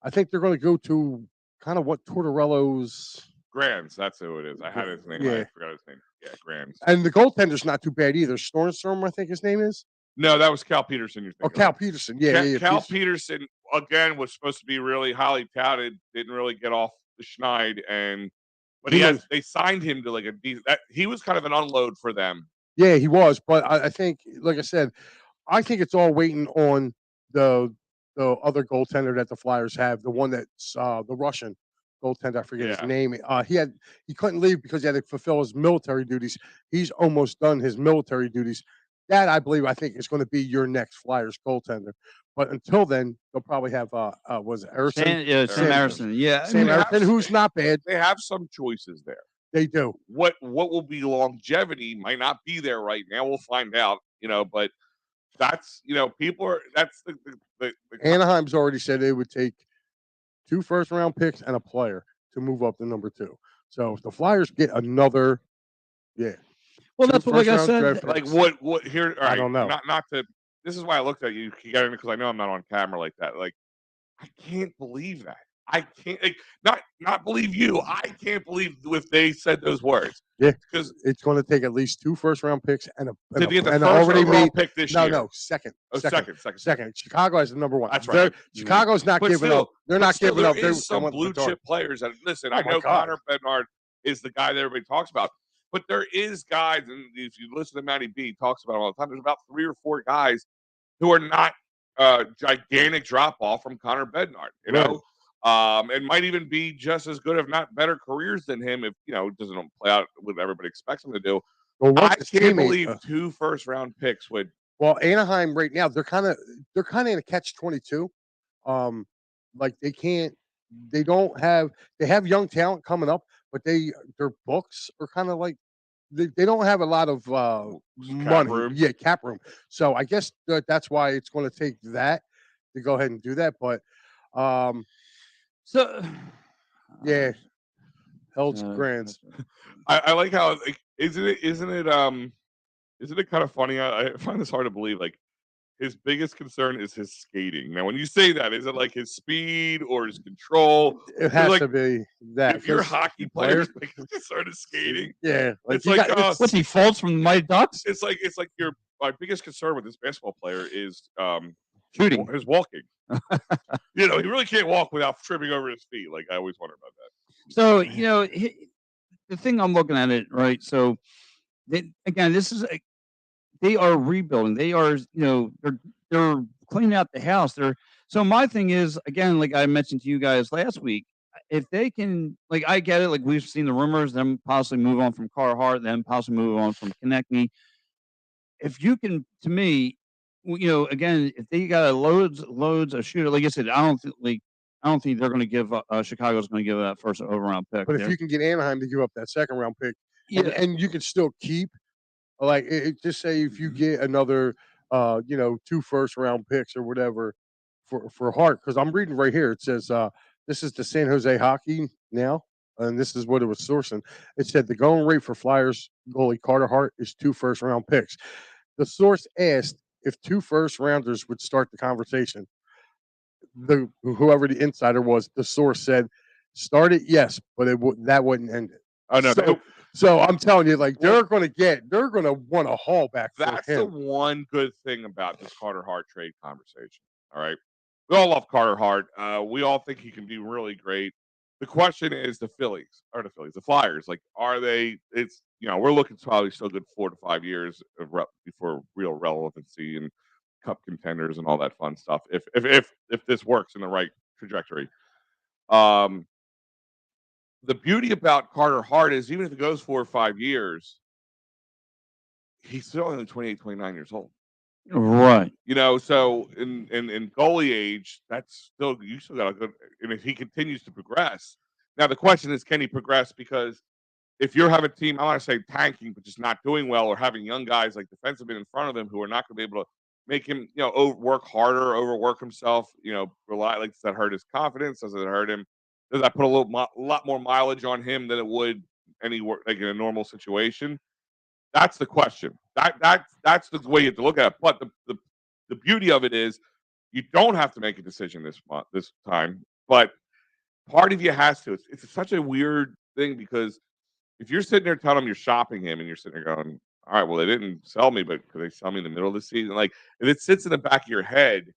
I think they're going to go to kind of what Tortorella's. Grands, that's who it is. I had his name. Yeah. I forgot his name. Yeah, Grands. And the goaltender's not too bad either. Stormstrom, I think his name is. No, that was Cal Peterson. You're thinking Cal Peterson. Yeah. Cal Peterson again was supposed to be really highly touted. Didn't really get off the schneid, but they signed him to like a decent. He was kind of an unload for them. Yeah, he was. But I think, like I said, I think it's all waiting on the other goaltender that the Flyers have, the one that's the Russian goaltender. I forget his name. He couldn't leave because he had to fulfill his military duties. He's almost done his military duties. That I think is going to be your next Flyers goaltender. But until then, they'll probably have was it Erickson? Sam Erickson. Yeah, Sam Erickson, who's not bad. They have some choices there. They do. What will be longevity might not be there right now. We'll find out. But that's people are that's the Anaheim's already said they would take 2 first-round picks and a player to move up to number 2. So if the Flyers get another, well, that's what, like I said, like what here. All right, I don't know. Not to. This is why I looked at you because I know I'm not on camera like that. Like I can't believe that. I can't not believe you. I can't believe if they said those words. Yeah, because it's going to take at least 2 first-round picks and already made pick this year. No, second. Oh, second. Chicago has the number 1. That's right. Chicago's not giving up. They're not giving up. There's some blue chip players. And listen, I know Connor Bedard is the guy that everybody talks about, but there is guys, and if you listen to Matty B, he talks about it all the time. There's about 3 or 4 guys who are not gigantic drop off from Connor Bedard. You know. And might even be just as good, if not better, careers than him if doesn't play out what everybody expects him to do. Well, I can't believe 2 first-round picks would. Well, Anaheim right now they're kind of in a catch-22. Like they have young talent coming up, but their books are kind of like they don't have a lot of money. Room. Yeah, cap room. So I guess that's why it's going to take that to go ahead and do that. But so yeah, Held's Grands. I like how isn't it kind of funny? I find this hard to believe. Like his biggest concern is his skating. Now, when you say that, is it like his speed or his control? It has to be that. If you're a hockey player, his concern is skating. Yeah, it's like what's he faults from the Mighty Ducks? It's like my biggest concern with this basketball player is shooting, his walking. He really can't walk without tripping over his feet. Like I always wonder about that. So the thing I'm looking at it right. So they are rebuilding. They are they're cleaning out the house. So my thing is, again, like I mentioned to you guys last week, if they can, like I get it, like we've seen the rumors, them possibly move on from Hart, them possibly move on from Konecny. If you can, to me. Again, if they got loads of shooter, like I said, I don't think they're going to give Chicago's going to give that first overround pick. But if you can get Anaheim to give up that second round pick, and you can still keep, just say if you get another, 2 first round picks or whatever for Hart, because I'm reading right here, it says this is the San Jose Hockey now. and this is what it was sourcing. It said the going rate for Flyers goalie Carter Hart is 2 first-round picks. The source asked if 2 first-rounders would start the conversation. Whoever the insider was, the source said, "Start it, yes, but that wouldn't end it." Oh no, So I'm telling you, like they're going to want a haul back for that's the him. one good thing about this Carter Hart trade conversation. All right, we all love Carter Hart. We all think he can be really great. The question is the Flyers. Like, are they? It's we're looking probably still good 4 to 5 years before real relevancy and cup contenders and all that fun stuff. If this works in the right trajectory. The beauty about Carter Hart is even if it goes 4 or 5 years, he's still only 28, 29 years old. Right. So in goalie age, that's still you still got a good. And if he continues to progress, now the question is, can he progress? Because if you're having a team, I want to say tanking, but just not doing well, or having young guys like defensemen in front of him who are not going to be able to make him, work harder, overwork himself, rely like does that hurt his confidence? Does it hurt him? Does that put a lot more mileage on him than it would like in a normal situation? That's the question. That's the way you have to look at it. But the beauty of it is you don't have to make a decision this time. But part of you has to. It's such a weird thing because if you're sitting there telling him you're shopping him and you're sitting there going, all right, well, they didn't sell me, but could they sell me in the middle of the season? Like if it sits in the back of your head,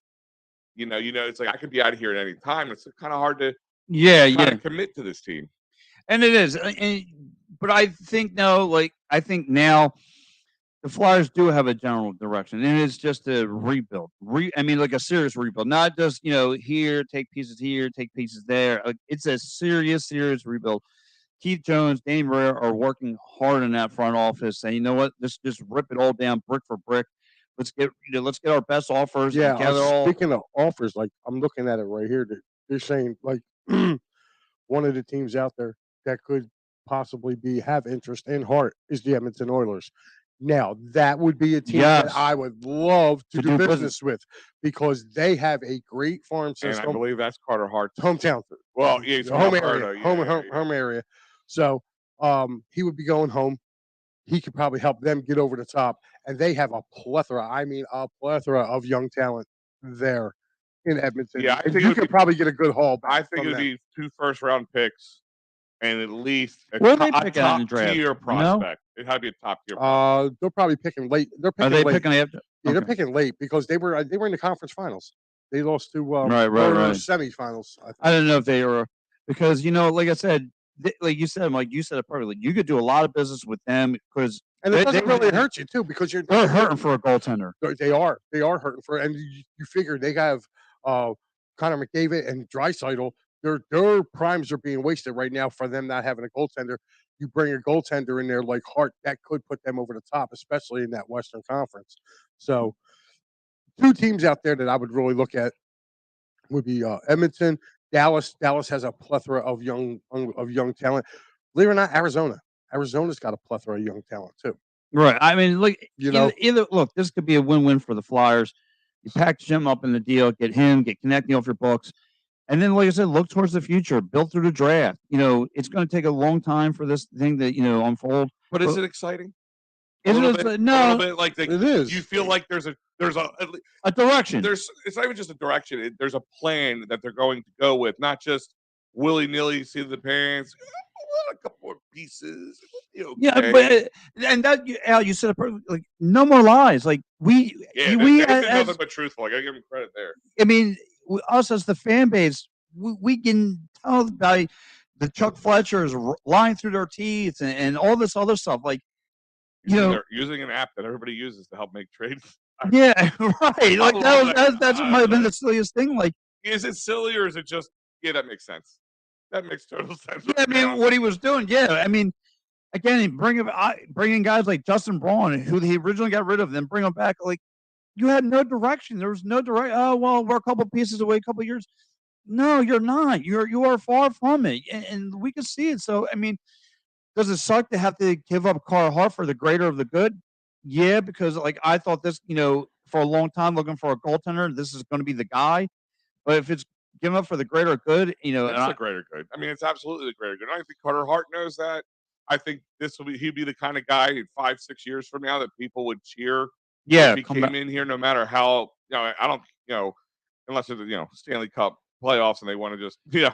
it's like I could be out of here at any time. It's kind of hard to commit to this team. And it is. But I think now the Flyers do have a general direction, and it's just a rebuild. Like a serious rebuild, not just here take pieces here, take pieces there. It's a serious rebuild. Keith Jones, Danny Briere are working hard in that front office, saying, you know what, just rip it all down brick for brick. Let's get our best offers. Yeah. Speaking of offers, like I'm looking at it right here. They're saying like one of the teams out there that could possibly have interest in Hart is the Edmonton Oilers. Now, that would be a team that I would love to do business with because they have a great farm system. And I believe that's Carter Hart's hometown. Well, yeah, he's home area. Home area. So he would be going home. He could probably help them get over the top. And they have a plethora of young talent there in Edmonton. Yeah, I think you could probably get a good haul back. I think it'd be 2 first-round picks and at least a top-tier prospect. It had to be a top-tier prospect. They're probably picking late. Are they picking after? Yeah, they're picking late because they were in the conference finals. They lost to right. semifinals. I don't know if they were because like I said, like you said it perfectly. You could do a lot of business with them because it doesn't really hurt you too because they're hurting for a goaltender. They are hurting for, and you figure they have Connor McDavid and Draisaitl. Their primes are being wasted right now for them not having a goaltender. You bring a goaltender in there like Hart, that could put them over the top, especially in that Western Conference. So, 2 teams out there that I would really look at would be Edmonton, Dallas. Dallas has a plethora of young talent. Believe it or not, Arizona. Arizona's got a plethora of young talent too. Right. I mean, look, either look, this could be a win-win for the Flyers. You package him up in the deal, get Konecny off your books. And then, like I said, look towards the future. Build through the draft. It's going to take a long time for this thing to unfold. But is it exciting? No, a little bit like it is. You feel like there's a direction. It's not even just a direction. There's a plan that they're going to go with, not just willy nilly. See the parents. A couple more pieces. Okay. Yeah, but Al, you said it perfectly. Like no more lies. Like we nothing but truthful. I gotta give him credit there. I mean. Us as the fan base, we can tell by the Chuck Fletchers lying through their teeth and all this other stuff. Like, they're using an app that everybody uses to help make trades. Yeah, right. Like that's what might have been the silliest thing. Like, is it silly or is it just? Yeah, that makes sense. That makes total sense. Yeah, I mean, what he was doing. Yeah, I mean, again, bringing guys like Justin Braun, who he originally got rid of, then bring them back. Like. You had no direction. There was no direction. Oh, well, we're a couple pieces away, a couple of years. No, you're not. You are far from it, and we can see it. So, I mean, does it suck to have to give up Carter Hart for the greater of the good? Yeah, because I thought this, for a long time looking for a goaltender, this is going to be the guy. But if it's give him up for the greater good. You know, It's and the greater good. I mean, it's absolutely the greater good. I think Carter Hart knows that. I think he'd be the kind of guy in 5-6 years from now that people would cheer if he come came back. in here, no matter how, I don't, unless it's, Stanley Cup playoffs and they want to just, they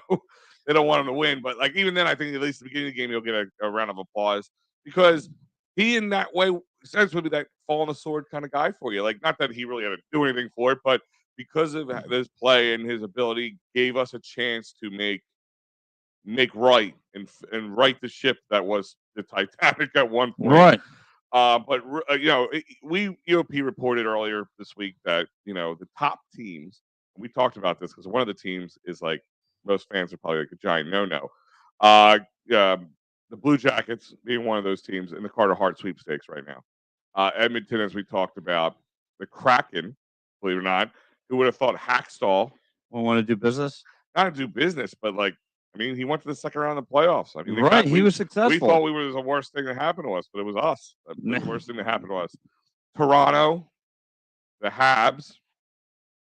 don't want him to win. But like, even then, I think at least at the beginning of the game, he'll get a round of applause because he, in that way, says would be that fall on the sword kind of guy for you. Like, not that he really had to do anything for it, but because of his play and his ability, gave us a chance to make right and right the ship that was the Titanic at one point. Right. But we EOP reported earlier this week that the top teams. We talked about this because one of the teams is like most fans are probably like a giant no. The Blue Jackets being one of those teams in the Carter Hart sweepstakes right now. Edmonton, as we talked about, the Kraken, believe it or not, who would have thought Hackstall Want to do business? not to do business, but like, I mean, he went to the second round of the playoffs. I mean, Right, he was we successful. thought we were the worst thing that happened to us, but it was us. That was the worst thing that happened to us. Toronto, the Habs,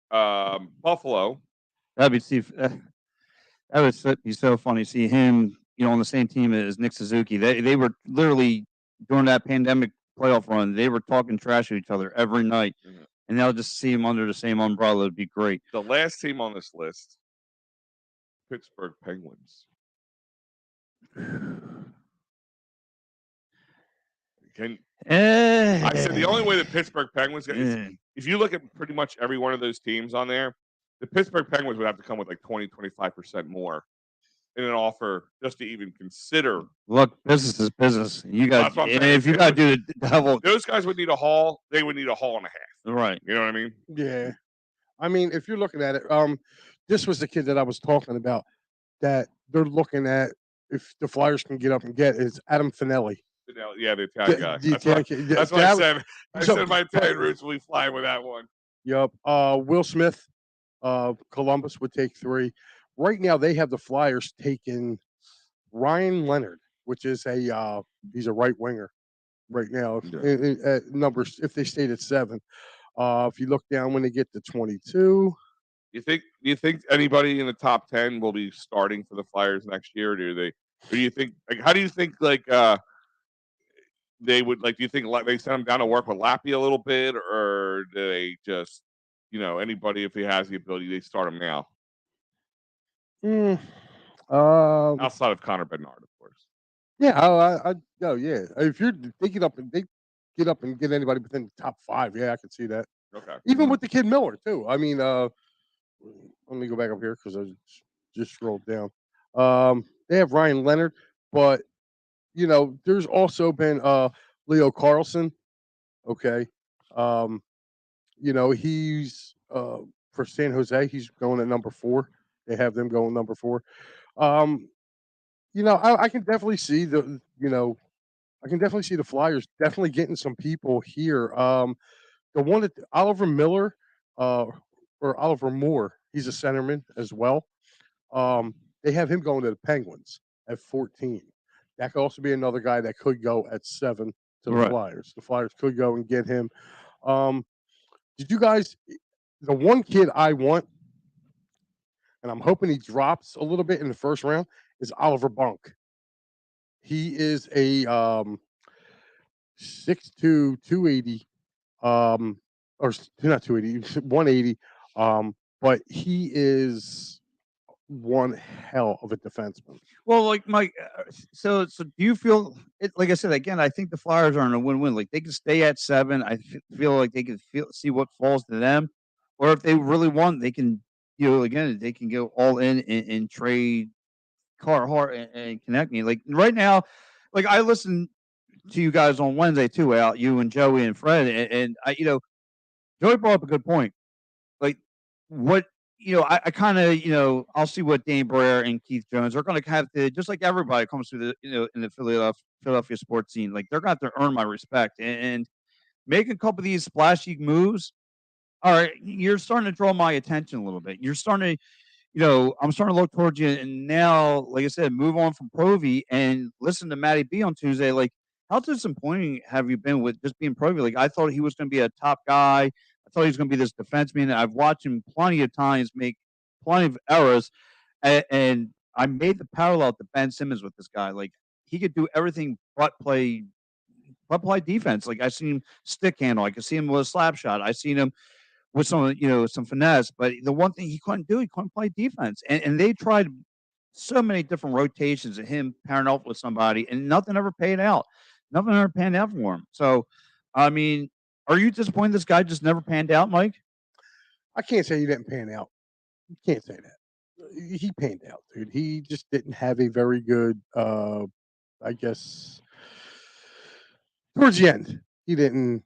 Buffalo. That'd be so funny to see him, on the same team as Nick Suzuki. They were literally during that pandemic playoff run. They were talking trash to each other every night, and now just see him under the same umbrella would be great. The last team on this list, Pittsburgh Penguins. I said the only way the Pittsburgh Penguins is if you look at pretty much every one of those teams on there, the Pittsburgh Penguins would have to come with like 20-25% more in an offer just to even consider. Look, business is business. You got, if you got to do the double, those guys would need a haul. They would need a haul and a half. Right. You know what I mean? Yeah. I mean, if you're looking at it, this was the kid that I was talking about that they're looking at if the Flyers can get up and get is Adam Finelli. Yeah, the Italian guy. That's what I said. I said my Italian roots will be flying with that one. Yep. Will Smith, Columbus would take 3. Right now, they have the Flyers taking Ryan Leonard, which is he's a right winger right now. At numbers, if they stayed at 7. If you look down when they get to 22. Do you think anybody in the top 10 will be starting for the Flyers next year? Or do you think how do you think they would do you think they send him down to work with Lappy a little bit, or do they just anybody if he has the ability they start him now? Outside of Connor Bednard, of course. Yeah, yeah. If they get up and get anybody within the top 5, yeah, I could see that. Okay. Even with the kid Miller too. I mean, let me go back up here because I just scrolled down. They have Ryan Leonard, but there's also been Leo Carlson. Okay. He's for San Jose, he's going at number 4. They have them going number 4. I can definitely see the Flyers definitely getting some people here. The one that Oliver Miller, or Oliver Moore, he's a centerman as well. They have him going to the Penguins at 14. That could also be another guy that could go at 7 to the Flyers. The Flyers could go and get him. Did you guys? The one kid I want, and I'm hoping he drops a little bit in the first round, is Oliver Bunk. He is a 6'2", 280, or not 280, 180. But he is one hell of a defenseman. Well, like Mike, so do you feel it? Like I said again, I think the Flyers are in a win-win. Like they can stay at 7. I feel like they can see what falls to them, or if they really want, they can. Again, they can go all in and trade Hart and Konecny. Like right now, like I listened to you guys on Wednesday too, Al, you and Joey and Fred, and I, Joey brought up a good point. Like what. I kind of, I'll see what Danny Briere and Keith Jones are going to have to, just like everybody comes through the, in the Philadelphia sports scene, like they're going to have to earn my respect and make a couple of these splashy moves. All right, you're starting to draw my attention a little bit. You're starting to, I'm starting to look towards you. And now, like I said, move on from Provy and listen to Matty B on Tuesday. Like, how disappointing have you been with just being Provy? Like, I thought he was going to be a top guy. I thought he was going to be this defenseman. I've watched him plenty of times make plenty of errors, and I made the parallel to Ben Simmons with this guy. Like he could do everything but play defense. Like I seen him stick handle. I could see him with a slap shot. I seen him with some finesse. But the one thing he couldn't do, he couldn't play defense. And they tried so many different rotations of him pairing off with somebody, and nothing ever paid out. Nothing ever panned out for him. So, I mean, are you disappointed this guy just never panned out, Mike? I can't say he didn't pan out. You can't say that. He panned out, dude. He just didn't have a very good, I guess, towards the end. He didn't,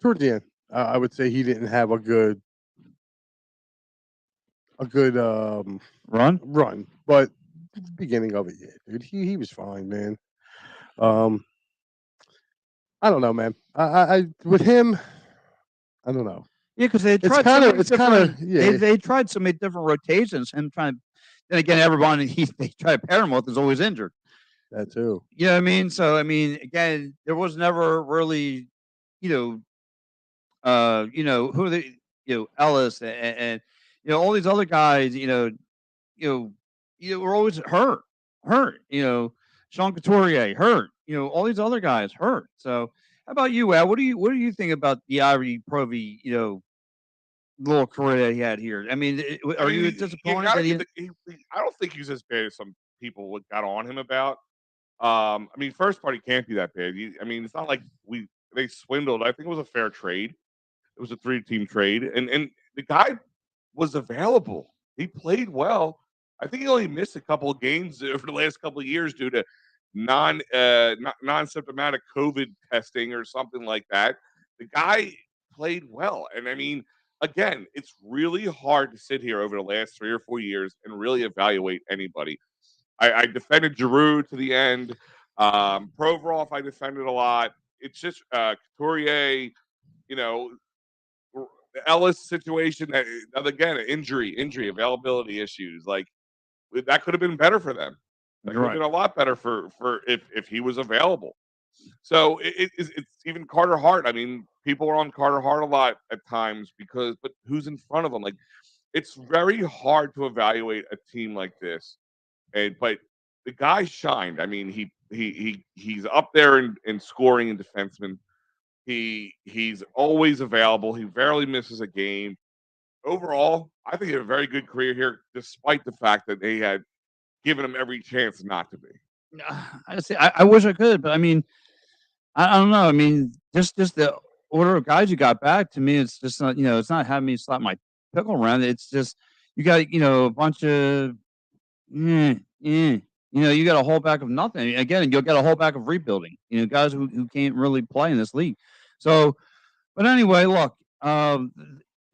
towards the end, I would say he didn't have a good Run? but at the beginning of it, yeah, dude, he was fine, man. I don't know, man. I with him, I don't know. Yeah, because they It's tried kind so of, many it's kind of, different. yeah. They tried so many different rotations. Him trying, then again, everyone they try to pair him with is always injured. That too. You know what I mean? So I mean, again, there was never really, you who are they, Ellis and all these other guys, were always hurt. Sean Couturier hurt. All these other guys hurt. So how about you, Al? What do you think about the Ivy Provy, little career that he had here? I mean, are you disappointed that I don't think he's as bad as some people got on him about. I mean, first part, he can't be that bad. I mean, it's not like they swindled. I think it was a fair trade. It was a 3-team trade, and the guy was available. He played well. I think he only missed a couple of games over the last couple of years due to non-symptomatic COVID testing or something like that. The guy played well, and I mean, again, it's really hard to sit here over the last 3 or 4 years and really evaluate anybody. I defended Giroux to the end. Provorov, I defended a lot. It's just Couturier, the Ellis situation. Again, injury, availability issues. Like that could have been better for them. That could have been a lot better for if he was available. So it's even Carter Hart. I mean, people are on Carter Hart a lot at times but who's in front of him? Like it's very hard to evaluate a team like this. But the guy shined. I mean, he's up there in scoring and defenseman. He's always available. He rarely misses a game. Overall, I think he had a very good career here, despite the fact that they had given him every chance not to be. I wish I could, but I mean, I don't know. I mean, just the order of guys you got back to me, it's just not. It's not having me slap my pickle around. It's just you got a bunch of you got a whole back of nothing. Again, you'll get a whole back of rebuilding. Guys who can't really play in this league. So, but anyway, look,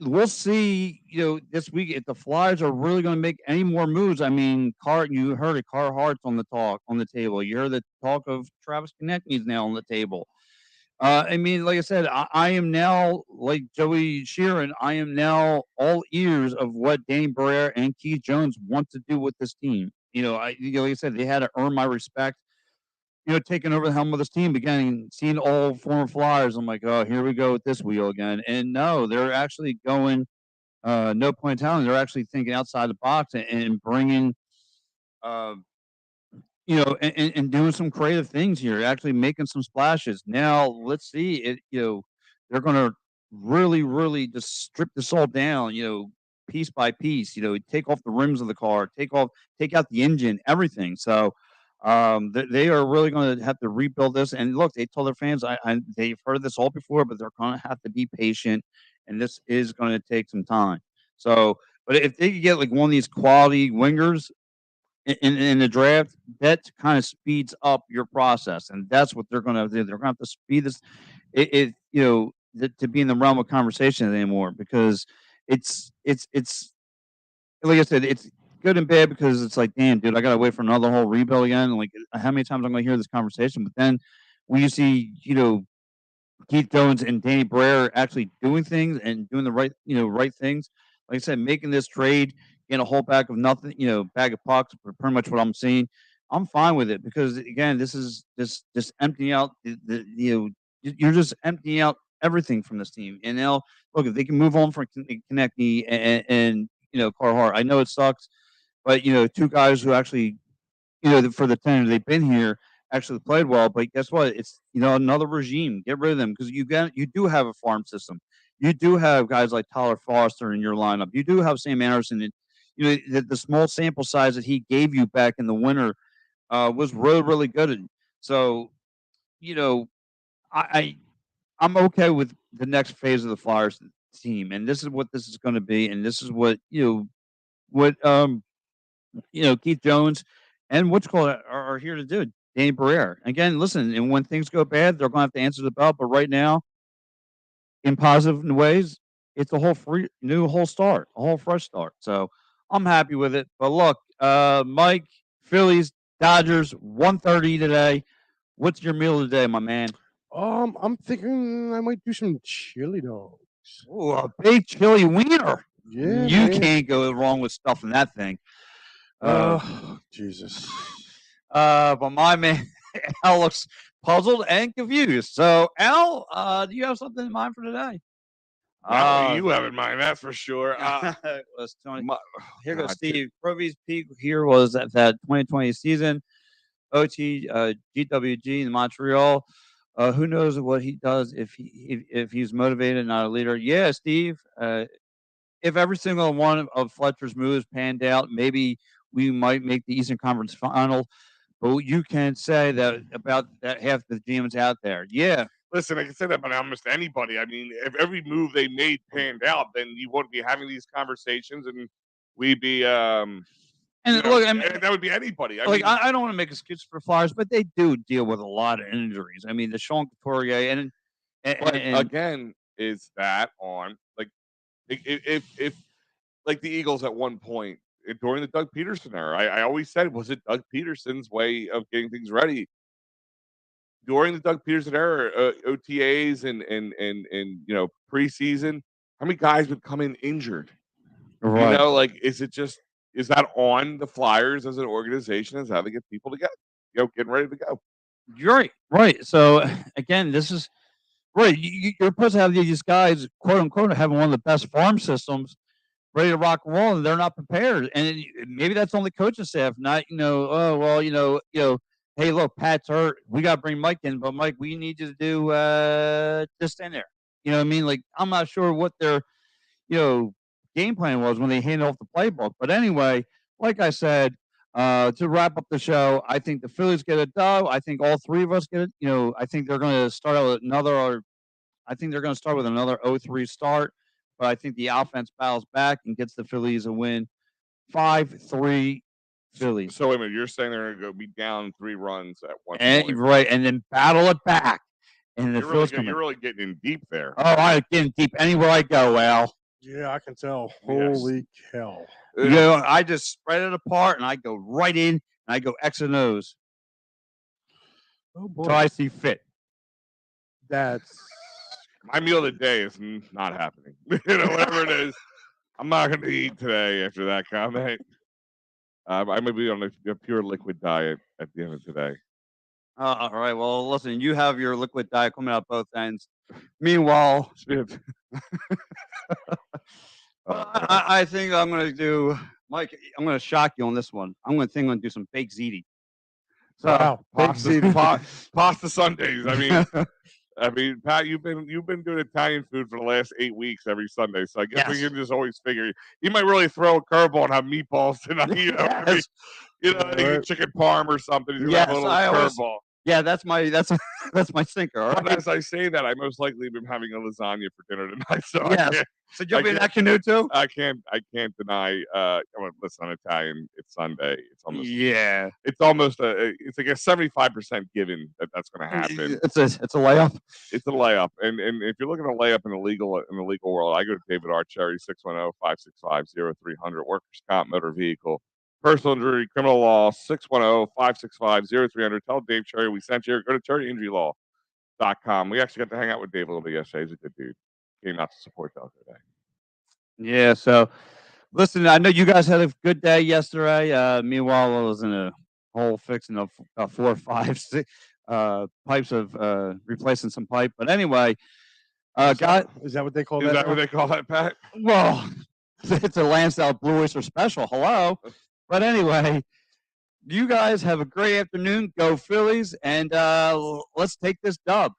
we'll see. This week if the Flyers are really going to make any more moves. I mean, you heard it. Hart's on the table. You heard the talk of Travis Konecny is now on the table. I mean, like I said, I am now like Joey Sheeran. I am now all ears of what Danny Briere and Keith Jones want to do with this team. Like I said, they had to earn my respect. Taking over the helm of this team, beginning seeing all former Flyers. I'm like, oh, here we go with this wheel again. And no, they're actually going. No point in telling. They're actually thinking outside the box and bringing. And doing some creative things here, actually making some splashes. Now, let's see it. They're going to really, really just strip this all down. Piece by piece. Take off the rims of the car, take out the engine, everything. So, they are really going to have to rebuild this. And look, they told their fans, they've heard this all before, but they're going to have to be patient, and this is going to take some time. So, but if they could get like one of these quality wingers in the draft, that kind of speeds up your process, and that's what they're going to do. They're going to have to speed this, to be in the realm of conversation anymore, because it's like I said, it's good and bad, because it's like, damn, dude, I got to wait for another whole rebuild again. Like, how many times I'm going to hear this conversation? But then when you see, Keith Jones and Danny Briere actually doing things and doing the right things, like I said, making this trade in a whole bag of nothing, bag of pucks, pretty much what I'm seeing. I'm fine with it, because again, this is just emptying out you're just emptying out everything from this team. And now, look, if they can move on from Konecny and Hart, I know it sucks, but two guys who actually, for the tenure they've been here, actually played well. But guess what? It's another regime. Get rid of them because you do have a farm system. You do have guys like Tyler Foster in your lineup. You do have Sam Anderson. And, the small sample size that he gave you back in the winter was really, really good. So, I'm okay with the next phase of the Flyers team, and this is what this is going to be, and this is what Keith Jones and what's called are here to do. Danny Briere. Again, listen, and when things go bad, they're going to have to answer the bell. But right now, in positive ways, it's a whole start, a whole fresh start. So I'm happy with it. But look, Mike, Phillies, Dodgers, 1:30 today. What's your meal today, my man? I'm thinking I might do some chili dogs. Oh, a big chili wiener. Yeah, you man. can't go wrong with stuffing that thing. Jesus. But my man Al looks puzzled and confused. So, Al, do you have something in mind for today? Not what you have in mind, that's for sure. Here goes Steve. Provy's peak here was at that 2020 season. OT, GWG in Montreal. Who knows what he does if he's motivated, not a leader. Yeah, Steve. If every single one of Fletcher's moves panned out, maybe we might make the Eastern Conference Final. But you can say that about that half the GMs out there. Yeah. Listen, I can say that about almost anybody. I mean, if every move they made panned out, then you wouldn't be having these conversations, and we'd be. And look, I mean, that would be anybody. I don't want to make excuses for Flyers, but they do deal with a lot of injuries. I mean, the Sean Couturier and again, is that on like if like the Eagles at one point during the Doug Peterson era, I always said, was it Doug Peterson's way of getting things ready? During the Doug Peterson era, OTAs and preseason, how many guys would come in injured? Right. Is that on the Flyers as an organization? Is how they get people to getting ready to go? You're right. So again, this is right. You're supposed to have these guys, quote unquote, having one of the best farm systems, ready to rock and roll, and they're not prepared. And maybe that's on the coaching staff, not hey, look, Pat's hurt. We got to bring Mike in, but Mike, we need you to do just in there. You know what I mean? Like, I'm not sure what their game plan was when they handed off the playbook. But anyway, like I said, to wrap up the show, I think the Phillies get a dub. I think all three of us get it. I think they're going to start out with another. I think they're going to start with another 0-3 start. But I think the offense battles back and gets the Phillies a win, 5-3 Phillies. So wait a minute, you're saying they're going to be down 3 runs at one point, right? And then battle it back. And the Phillies you're really getting in deep there. Oh, I'm getting deep anywhere I go, Al. Yeah, I can tell. Holy cow! I just spread it apart and I go right in and I go X and O's. Oh boy! So I see fit. That's. My meal of the day is not happening. Whatever it is, I'm not going to eat today after that comment. I may be on a pure liquid diet at the end of today. All right. Well, listen, you have your liquid diet coming out both ends. Meanwhile, I think I'm going to do, Mike, I'm going to shock you on this one. I'm going to do some baked ziti. So, wow, pasta Sundays. I mean, Pat, you've been doing Italian food for the last 8 weeks every Sunday, so I guess we can just always figure you might really throw a curveball and have meatballs tonight. Chicken parm or something. You have a little curveball. Yeah, that's my sinker. All right? As I say that, I most likely been having a lasagna for dinner tonight. So yes. So you'll be in that canoe too? I can't deny. Listen, I'm Italian. It's Sunday. It's almost it's like a 75% given that's going to happen. It's a layup. It's a layup, and if you're looking at a layup in the legal world, I go to David Archerry 610-565-0300 workers' comp motor vehicle. Personal injury, criminal law, 610-565-0300. Tell Dave Cherry we sent you. Go to cherryinjurylaw.com. We actually got to hang out with Dave a little bit yesterday. He's a good dude. Came out to support Delco today. Yeah, so listen, I know you guys had a good day yesterday. Meanwhile, I was in a hole fixing up 4 or 5 pipes of replacing some pipe. But anyway, God, Is that what they call Is that? that now? what they call that, Pat? well, it's a Lansdale Blue Oyster special. Hello. But anyway, you guys have a great afternoon. Go Phillies, and let's take this dub.